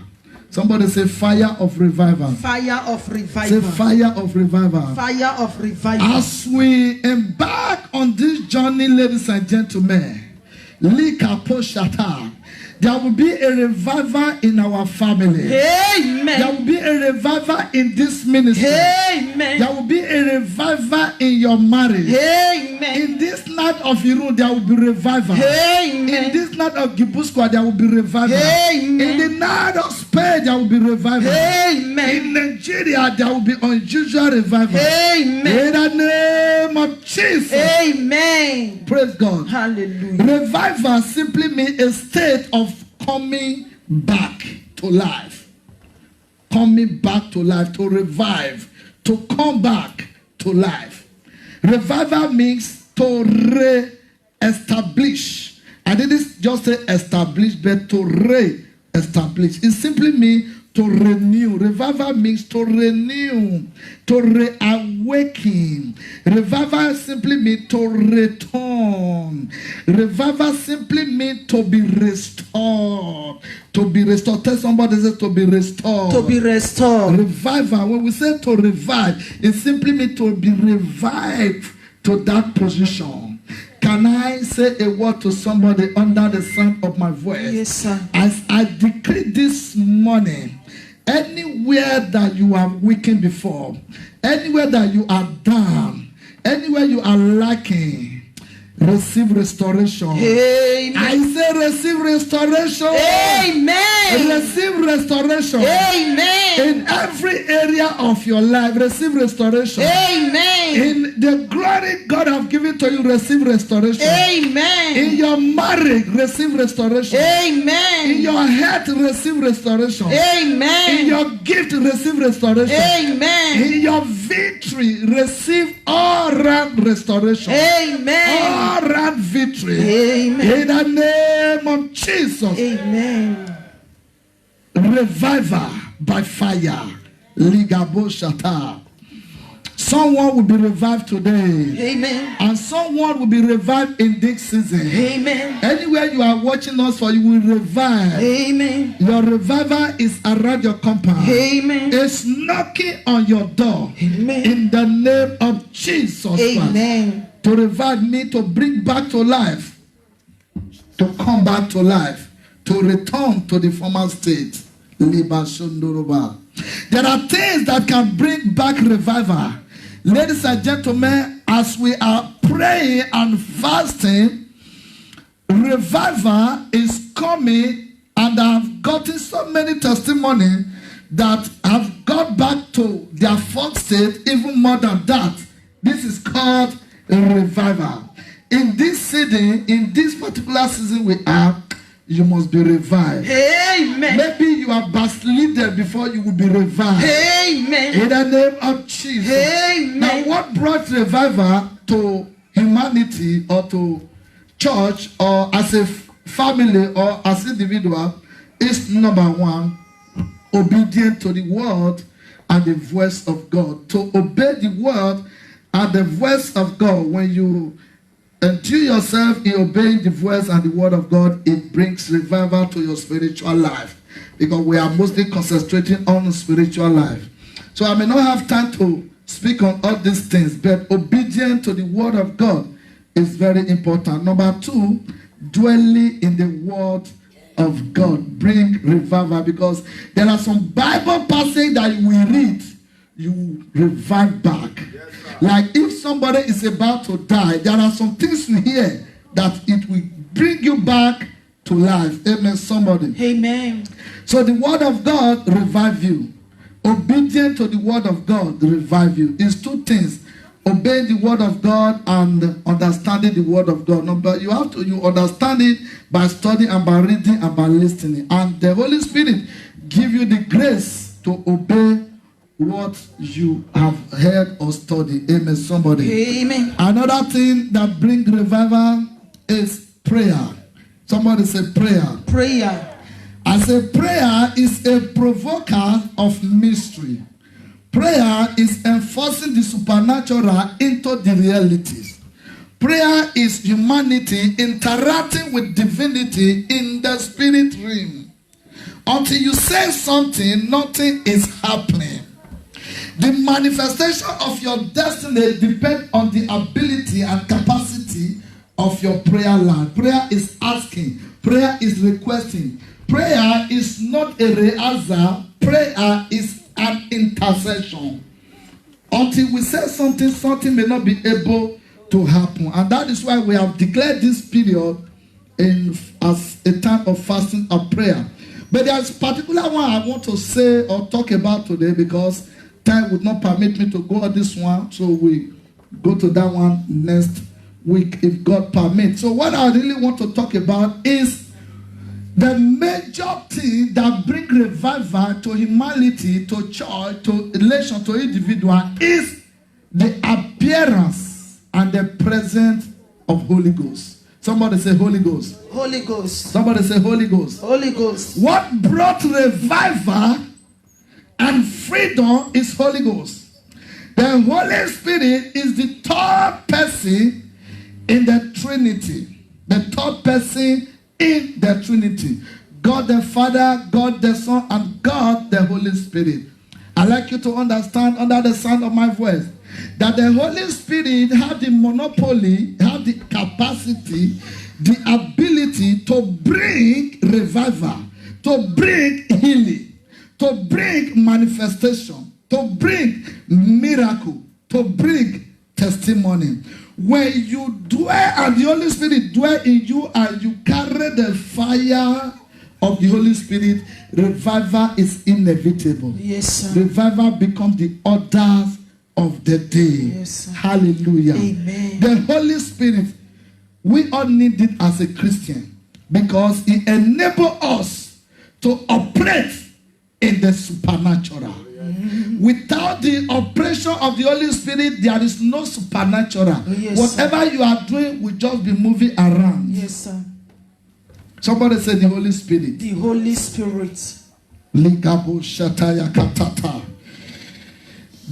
Somebody say fire of revival. Fire of revival. Say fire of revival. Fire of revival. As we embark on this journey, ladies and gentlemen, there will be a revival in our family. Amen. There will be a revival in this ministry. Amen. There will be a revival in your marriage. Amen. In this night of Iru, there will be revival. Amen. In this night of Gibuskwa, there will be revival. Amen. In the night of Spain, there will be revival. Amen. In Nigeria, there will be unusual revival. Amen. In the name of Jesus. Amen. Praise God. Hallelujah. Revival simply means a state of coming back to life. Coming back to life, to revive, to come back to life. Revival means to re-establish. I didn't just say establish, but to re-establish. It simply means to renew. Revival means to renew, to reawaken. Revival simply means to return. Revival simply means to be restored. To be restored. Tell somebody says to be restored. To be restored. Revival, when we say to revive, it simply means to be revived to that position. Can I say a word to somebody under the sound of my voice? Yes, sir. As I decree this morning, anywhere that you are weakened before, anywhere that you are down, anywhere you are lacking, receive restoration. Amen. I say receive restoration. Amen. Receive restoration. Amen. In every area of your life, receive restoration. Amen. In the glory God have given to you, receive restoration. Amen. In your marriage, receive restoration. Amen. In your health, receive restoration. Amen. In your gift, receive restoration. Amen. In your victory, receive all-round restoration. Amen. All-round victory. Amen. In the name of Jesus. Amen. Revival by fire. Ligabo Shata. Someone will be revived today. Amen. And someone will be revived in this season. Amen. Anywhere you are watching us for, you will revive. Amen. Your revival is around your compound. Amen. It's knocking on your door. Amen. In the name of Jesus Christ. Amen. To revive me, to bring back to life. To come back to life. To return to the former state. There are things that can bring back revival. Ladies and gentlemen, as we are praying and fasting, revival is coming, and I've gotten so many testimonies that have got back to their first state, even more than that. This is called a revival. In this season, in this particular season we are, you must be revived. Amen. Maybe you are backslidden before you will be revived. Amen. In the name of Jesus. Amen. Now, what brought revival to humanity or to church or as a family or as individual is number one, obedient to the word and the voice of God. To obey the word and the voice of God, when you endure yourself in obeying the voice and the word of God, it brings revival to your spiritual life, because we are mostly concentrating on spiritual life. So I may not have time to speak on all these things, but obedience to the word of God is very important. Number two, dwelling in the word of God bring revival, because there are some Bible passages that we read, you revive back. Like if somebody is about to die, there are some things you hear that it will bring you back to life. Amen, somebody. Amen. So the word of God revive you. Obedient to the word of God revive you. It's two things. Obeying the word of God and understanding the word of God. Number, you understand it by studying and by reading and by listening. And the Holy Spirit give you the grace to obey what you have heard or studied. Amen, somebody. Amen. Another thing that brings revival is prayer. Somebody say prayer. Prayer. I say prayer is a provoker of mystery. Prayer is enforcing the supernatural into the realities. Prayer is humanity interacting with divinity in the spirit realm. Until you say something, nothing is happening. The manifestation of your destiny depends on the ability and capacity of your prayer life. Prayer is asking. Prayer is requesting. Prayer is not a rehearsal. Prayer is an intercession. Until we say something, something may not be able to happen. And that is why we have declared this period as a time of fasting and prayer. But there's a particular one I want to say or talk about today, because time would not permit me to go on this one. So we go to that one next week if God permits. So what I really want to talk about is the major thing that brings revival to humanity, to church, to relation, to individual is the appearance and the presence of Holy Ghost. Somebody say Holy Ghost. Holy Ghost. Somebody say Holy Ghost. Holy Ghost. What brought revival and freedom is Holy Ghost. The Holy Spirit is the third person in the Trinity. The third person in the Trinity. God the Father, God the Son, and God the Holy Spirit. I'd like you to understand under the sound of my voice that the Holy Spirit have the monopoly, have the capacity, the ability to bring revival, to bring healing, to bring manifestation, to bring miracle, to bring testimony. When you dwell and the Holy Spirit dwell in you and you carry the fire of the Holy Spirit, revival is inevitable. Yes, sir. Revival becomes the order of the day. Yes, sir. Hallelujah. Amen. The Holy Spirit, we all need it as a Christian, because it enables us to operate in the supernatural. Without the operation of the Holy Spirit, there is no supernatural. Yes, whatever sir. you are doing will just be moving around. Yes, sir. Somebody say the Holy Spirit. The Holy Spirit. Ligabo shataya katata.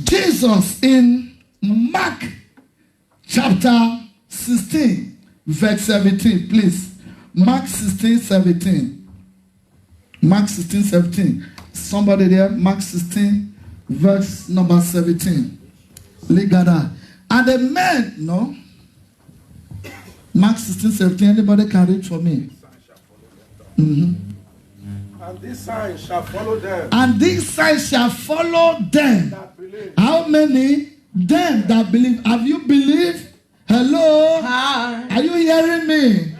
Jesus in Mark chapter 16 verse 17, please. Mark 16, 17. Mark 16, 17. Somebody there, Mark 16, verse number 17. Ligada. And the men, no? Mark 16, 17. Anybody can read for me? And this sign shall follow them. And this sign shall follow them. How many? Them that believe. Have you believed? Hello? Hi. Are you hearing me?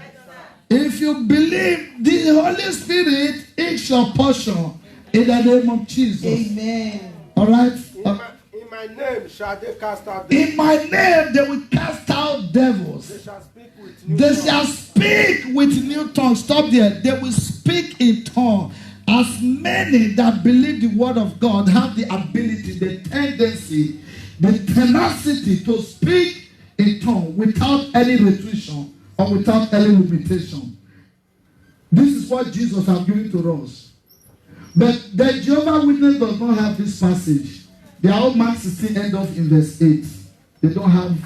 If you believe, the Holy Spirit is your portion in the name of Jesus. Amen. All right? In my name shall they cast out devils. In my name they will cast out devils. They shall speak with new They tongues. shall speak speak with new tongues. Stop there. They will speak in tongues. As many that believe the word of God have the ability, the tendency, the tenacity to speak in tongues without any restriction or without any limitation. This is what Jesus has given to us. But the Jehovah's Witness does not have this passage. They are all Mark 16 end off in verse 8. They don't have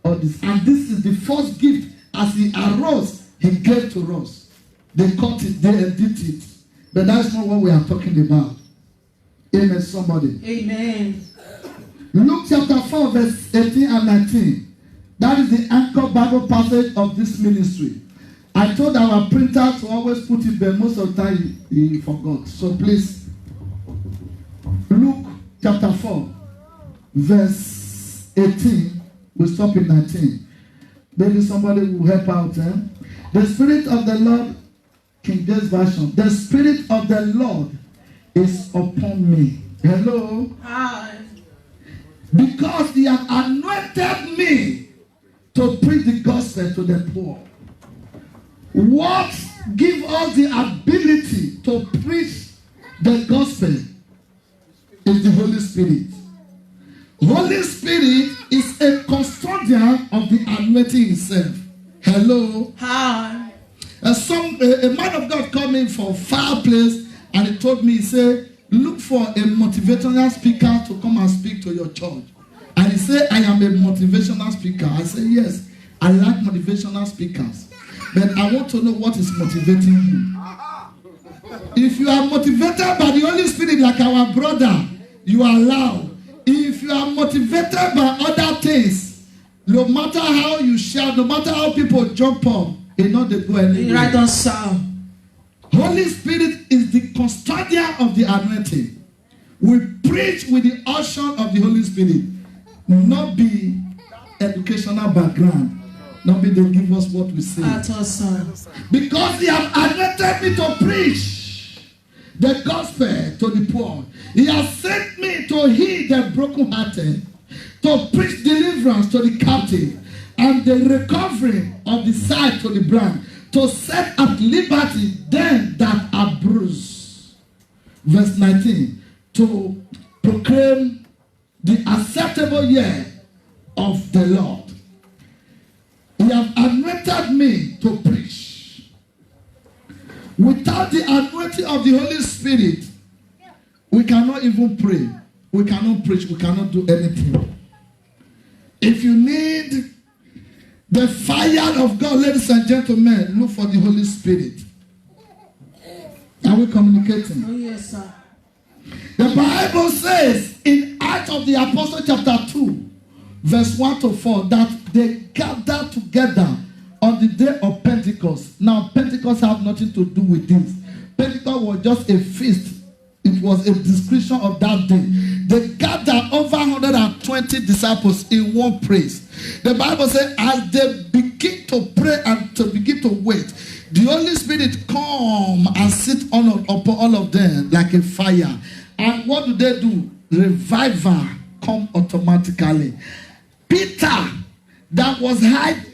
all this. And this is the first gift. As he arose, he gave to us. They caught it, they edit it. But that's not what we are talking about. Amen, somebody. Amen. Luke chapter 4, verse 18 and 19. That is the anchor Bible passage of this ministry. I told our printer to always put it there. Most of the time he forgot. So please, Luke chapter 4, verse 18. We'll stop in 19. Maybe somebody will help out. The Spirit of the Lord, King James Version. The Spirit of the Lord is upon me. Hello? Hi. Because he has anointed me to preach the gospel to the poor. What gives us the ability to preach the gospel is the Holy Spirit. Holy Spirit is a custodian of the anointing himself. Hello? Hi. A man of God called me from far place and he told me, he said, look for a motivational speaker to come and speak to your church. And he said, I am a motivational speaker. I said, yes, I like motivational speakers. But I want to know what is motivating you. If you are motivated by the Holy Spirit like our brother, you are loud. If you are motivated by other things, no matter how you shout, no matter how people jump up, they know they go anywhere. Right on sound. Holy Spirit is the custodian of the anointing. We preach with the unction of the Holy Spirit, not be educational background, not be they give us what we say. Because he has anointed me to preach the gospel to the poor. He has sent me to heal the brokenhearted, to preach deliverance to the captive, and the recovery of the sight to the blind, to set at liberty them that are bruised. Verse 19, to proclaim the acceptable year of the Lord. He has anointed me to preach. Without the anointing of the Holy Spirit, we cannot even pray. We cannot preach. We cannot do anything. If you need the fire of God, ladies and gentlemen, look for the Holy Spirit. Are we communicating? Oh, yes, sir. The Bible says in Acts of the Apostle chapter 2, verse 1 to 4, that they gathered together on the day of Pentecost. Now, Pentecost have nothing to do with this. Pentecost was just a feast. It was a description of that day. They gathered over 120 disciples in one place. The Bible says, as they begin to pray and to begin to wait, the Holy Spirit come and sit upon all of them like a fire. And what do? Revival come automatically. Peter, that was hiding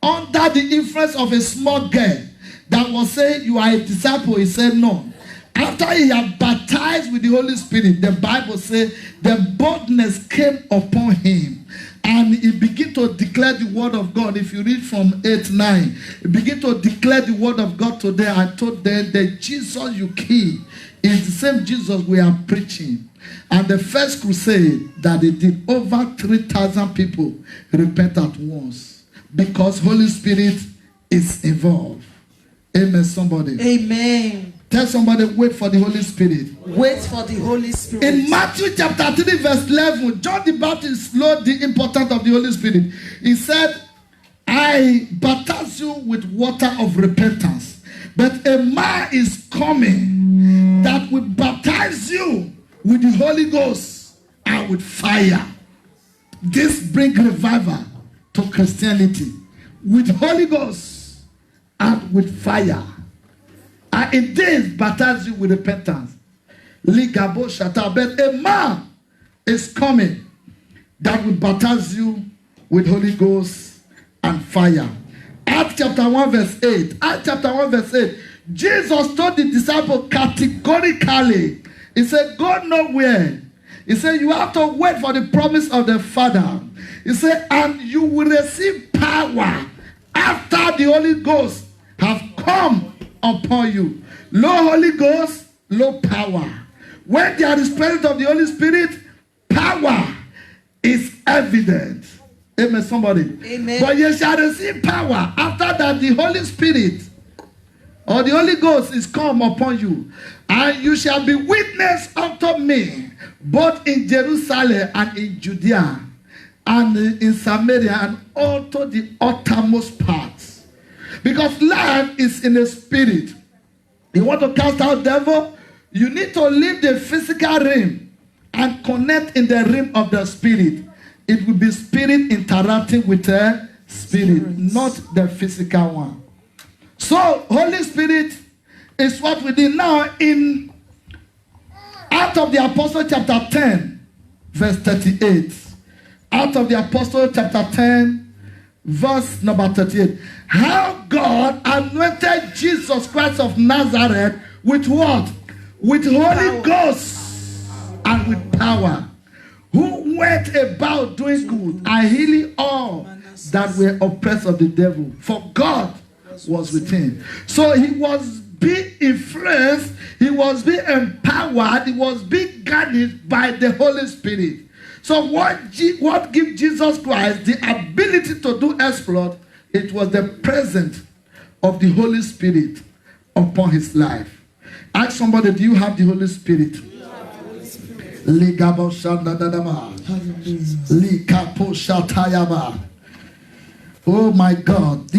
under the influence of a small girl, that was saying, you are a disciple, he said no. After he had baptized with the Holy Spirit, the Bible says the boldness came upon him. And he began to declare the word of God. If you read from 8-9, he began to declare the word of God today. I told them that Jesus you killed is the same Jesus we are preaching. And the first crusade that they did, over 3,000 people repent at once. Because Holy Spirit is involved. Amen, somebody. Amen. Tell somebody, wait for the Holy Spirit. Wait for the Holy Spirit. In Matthew chapter 3 verse 11, John the Baptist showed the importance of the Holy Spirit. He said, I baptize you with water of repentance. But a man is coming that will baptize you with the Holy Ghost and with fire. This brings revival to Christianity. With Holy Ghost and with fire. And in this baptize you with repentance. Ligabo shata. But a man is coming that will baptize you with Holy Ghost and fire. Acts chapter 1 verse 8. Acts chapter 1 verse 8. Jesus told the disciples categorically. He said, go nowhere. He said, you have to wait for the promise of the Father. He said, and you will receive power after the Holy Ghost have come upon you. No Holy Ghost, no power. When there is presence of the Holy Spirit, power is evident. Amen, somebody. Amen. But you shall receive power after that the Holy Spirit or the Holy Ghost is come upon you. And you shall be witness unto me, both in Jerusalem and in Judea, and in Samaria, and unto the uttermost parts. Because life is in the spirit. You want to cast out devil, you need to leave the physical realm and connect in the realm of the spirit. It will be spirit interacting with the spirit, not the physical one. So, Holy Spirit is what we did now in Acts of the Apostle chapter 10, verse 38. Acts of the Apostle chapter 10, verse number 38. How God anointed Jesus Christ of Nazareth with what? With Holy Ghost and with power. Who went about doing good and healing all that were oppressed of the devil. For God was with him. So he was being influenced, he was being empowered, he was being guided by the Holy Spirit. So what gave Jesus Christ the ability to do exploit? It was the presence of the Holy Spirit upon his life. Ask somebody, do you have the Holy Spirit? Oh my God.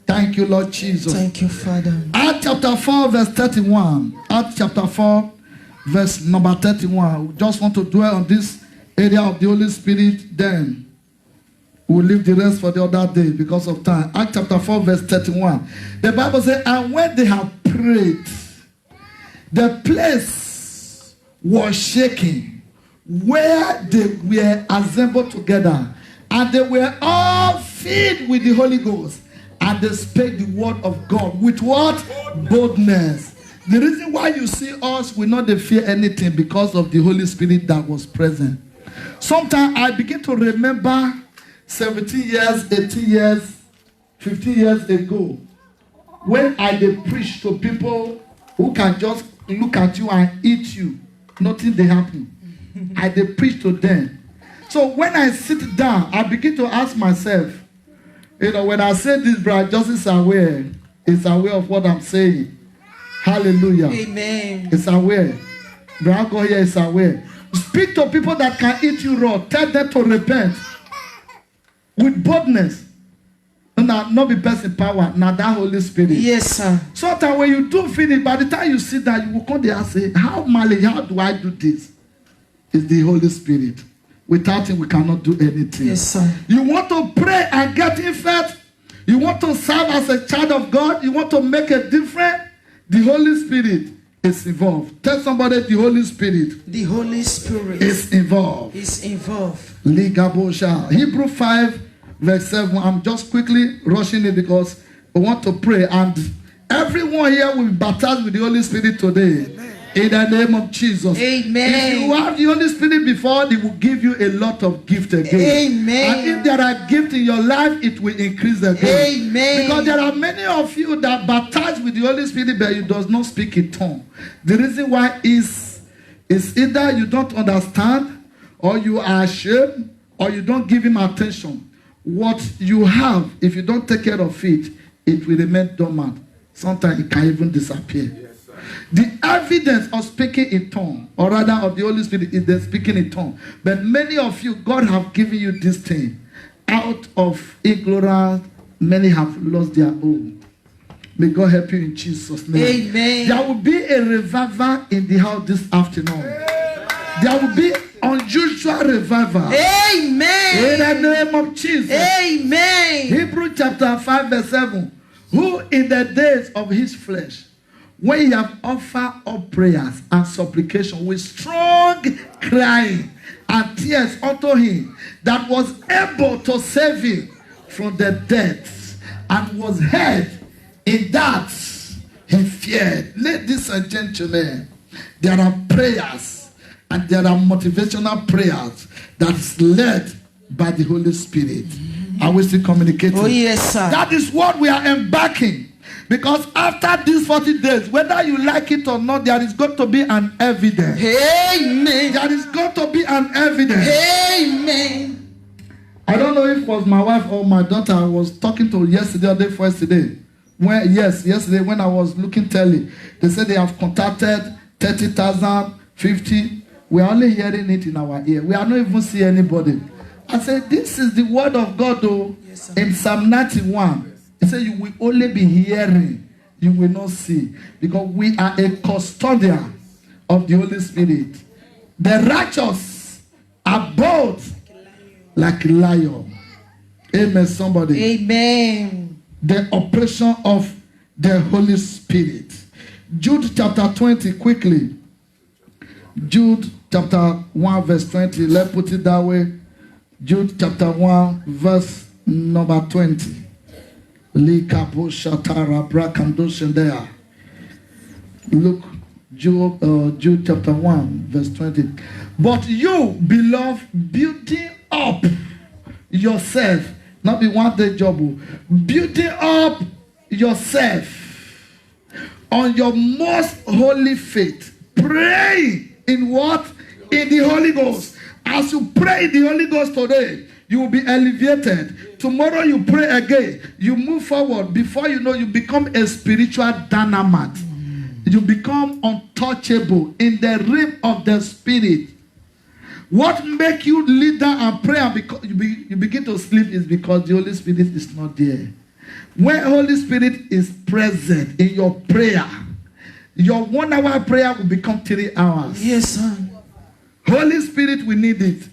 Thank you, Lord Jesus. Thank you, Father. Acts chapter 4, verse 31. Acts chapter 4, verse number 31. We just want to dwell on this area of the Holy Spirit. Then we'll leave the rest for the other day because of time. Acts chapter 4, verse 31. The Bible says, and when they have prayed, the place was shaking where they were assembled together, and they were all filled with the Holy Ghost, and they spake the word of God with what? Boldness. The reason why you see us, we not fear anything because of the Holy Spirit that was present. Sometimes I begin to remember 17 years, 18 years, 15 years ago, when I did preach to people who can just look at you and eat you, nothing they happen. I did preach to them. So when I sit down, I begin to ask myself, you know, when I say this, Brother Justice is aware of what I'm saying. Hallelujah. Amen. It's aware. Brother God here is aware. Speak to people that can eat you raw. Tell them to repent with boldness. Not be person power. Now that Holy Spirit. Yes, sir. So that when you do finish, by the time you sit down, you will come there and say, how do I do this? It's the Holy Spirit. Without him, we cannot do anything. Yes, sir. You want to pray and get in faith. You want to serve as a child of God. You want to make a difference. The Holy Spirit is involved. Tell somebody, the Holy Spirit. The Holy Spirit is involved. Is involved. Hebrews 5 verse 7. I'm just quickly rushing it because I want to pray. And everyone here will be baptized with the Holy Spirit today. Amen. In the name of Jesus. Amen. If you have the Holy Spirit before, they will give you a lot of gifts again. Amen. And if there are gifts in your life, it will increase again. Amen. Because there are many of you that baptized with the Holy Spirit, but you does not speak in tongues. The reason why is either you don't understand, or you are ashamed, or you don't give him attention. What you have, if you don't take care of it, it will remain dormant. Sometimes it can even disappear. The evidence of speaking in tongues, or rather of the Holy Spirit, is the speaking in tongues. But many of you, God have given you this thing. Out of ignorance, many have lost their own. May God help you in Jesus' name. Amen. There will be a revival in the house this afternoon. There will be unusual revival. Amen. In the name of Jesus. Amen. Hebrews chapter 5 verse 7. Who in the days of his flesh, when he have offered up prayers and supplication with strong crying and tears unto him, that was able to save him from the dead and was heard in that he feared. Ladies and gentlemen, there are prayers and there are motivational prayers that is led by the Holy Spirit. Are we still communicating? Oh yes, sir. That is what we are embarking. Because after these 40 days, whether you like it or not, there is going to be an evidence. Amen. There is going to be an evidence. Amen. I don't know if it was my wife or my daughter I was talking to yesterday or day before yesterday. Yesterday when I was looking telly, they said they have contacted 30,000, 50. We are only hearing it in our ear. We are not even seeing anybody. I said, this is the word of God, though. Yes, in Psalm 91. He said, you will only be hearing, you will not see. Because we are a custodian of the Holy Spirit. The righteous are both like a lion. Amen, somebody. Amen. The operation of the Holy Spirit. Jude chapter 20, quickly. Jude chapter 1, verse 20. Let's put it that way. Jude chapter 1, verse number 20. Look, Jude chapter 1, verse 20. But you, beloved, building up yourself, not be one day job, building up yourself on your most holy faith, pray in what? In the Holy Ghost. As you pray in the Holy Ghost today, you will be elevated. Tomorrow you pray again. You move forward. Before you know, you become a spiritual dynamite. You become untouchable in the realm of the spirit. What makes you lead down and pray and you begin to sleep is because the Holy Spirit is not there. When Holy Spirit is present in your prayer, your 1 hour prayer will become 3 hours. Yes, sir. Holy Spirit, we need it.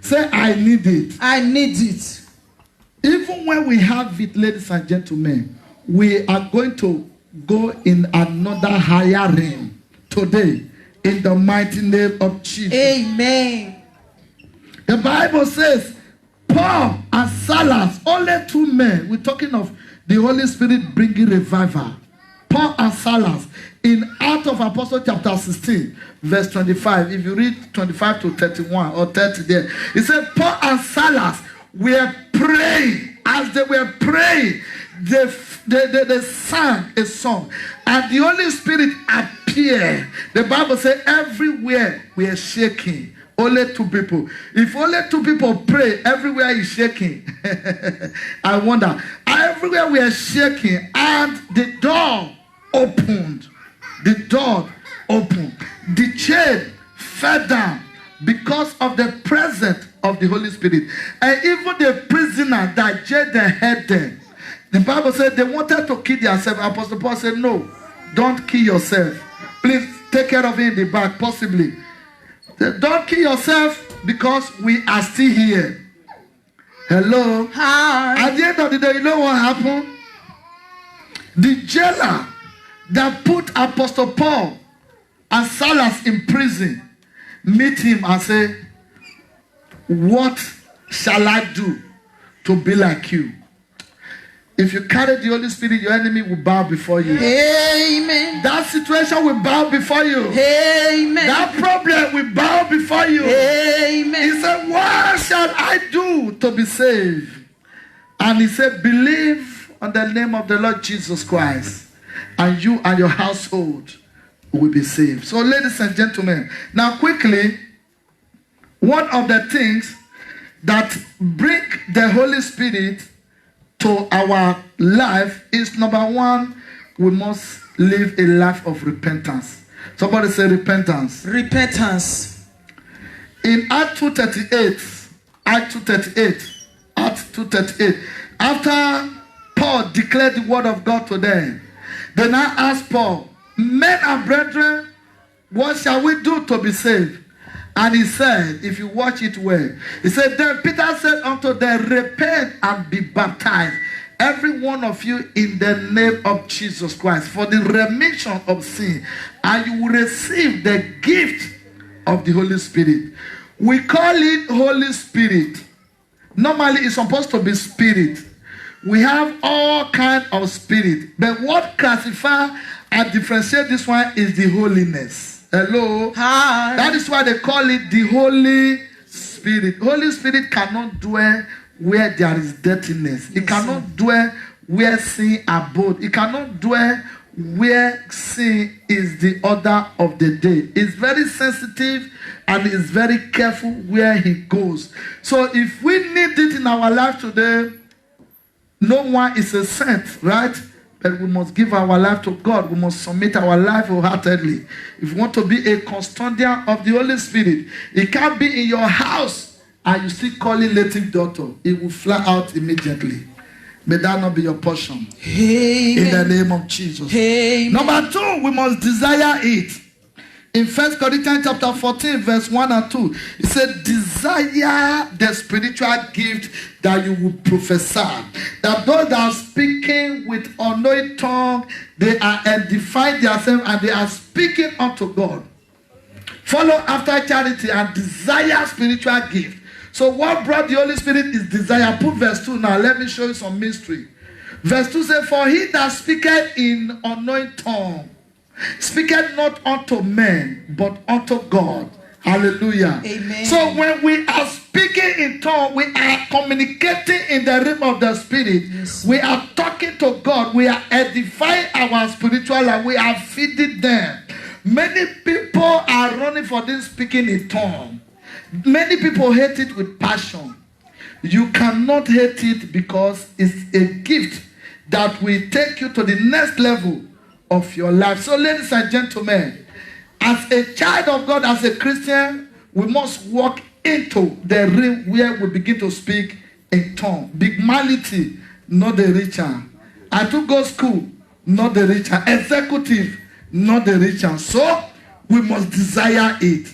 Say, I need it. I need it. Even when we have it, ladies and gentlemen, we are going to go in another higher realm today in the mighty name of Jesus. Amen. The Bible says, Paul and Silas, only 2 men. We're talking of the Holy Spirit bringing revival. Paul and Silas in Acts of Apostles chapter 16, verse 25. If you read 25 to 31 or 30 there, it said Paul and Silas were praying. As they were praying, they sang a song, and the Holy Spirit appeared. The Bible says everywhere we are shaking. Only 2 people. If only 2 people pray, everywhere is shaking. I wonder. Everywhere we are shaking, and the door opened. The door opened. The chain fell down because of the presence of the Holy Spirit. And even the prisoner that jailed their head there, the Bible said they wanted to kill themselves. Apostle Paul said, no, don't kill yourself. Please take care of it in the back, possibly. Don't kill yourself because we are still here. Hello? Hi. At the end of the day, you know what happened? The jailer that put Apostle Paul and Silas in prison meet him and say, what shall I do to be like you? If you carry the Holy Spirit, your enemy will bow before you. Amen. That situation will bow before you. Amen. That problem will bow before you. Amen. He said, what shall I do to be saved? And he said, believe on the name of the Lord Jesus Christ, and you and your household will be saved. So, ladies and gentlemen, now quickly, one of the things that bring the Holy Spirit to our life is, number 1, we must live a life of repentance. Somebody say repentance. Repentance. In Acts 2:38, Acts 2:38, after Paul declared the word of God to them, they now asked Paul, men and brethren, what shall we do to be saved? And he said, if you watch it well, he said, then Peter said unto them, repent and be baptized, every one of you, in the name of Jesus Christ, for the remission of sin, and you will receive the gift of the Holy Spirit. We call it Holy Spirit. Normally, it's supposed to be spirit. We have all kind of spirit. But what classify and differentiate this one is the holiness. Hello? Hi. That is why they call it the Holy Spirit. Holy Spirit cannot dwell where there is dirtiness. It cannot dwell where sin abode. It cannot dwell where sin is the order of the day. It's very sensitive and is very careful where he goes. So if we need it in our life today, no one is a saint, right? But we must give our life to God. We must submit our life wholeheartedly. If you want to be a custodian of the Holy Spirit, it can't be in your house and you still calling native daughter. It will fly out immediately. May that not be your portion. Amen. In the name of Jesus. Amen. Number 2, we must desire it. In 1 Corinthians chapter 14, verse 1 and 2, it said, desire the spiritual gift that you will prophesy. That those that are speaking with unknown tongue, they are edifying themselves and they are speaking unto God. Follow after charity and desire spiritual gift. So what brought the Holy Spirit is desire. Put verse 2 now. Let me show you some mystery. Verse 2 says, for he that speaketh in unknown tongue, speaketh not unto men, but unto God. Hallelujah. Amen. So when we are speaking in tongue, we are communicating in the realm of the Spirit. Yes. We are talking to God. We are edifying our spiritual life. We are feeding them. Many people are running for this speaking in tongue. Many people hate it with passion. You cannot hate it because it's a gift that will take you to the next level of your life. So ladies and gentlemen, as a child of God, as a Christian, we must walk into the realm where we begin to speak in tongue. Bigmality, not the richer. I took go school, not the richer. Executive, not the richer. So we must desire it.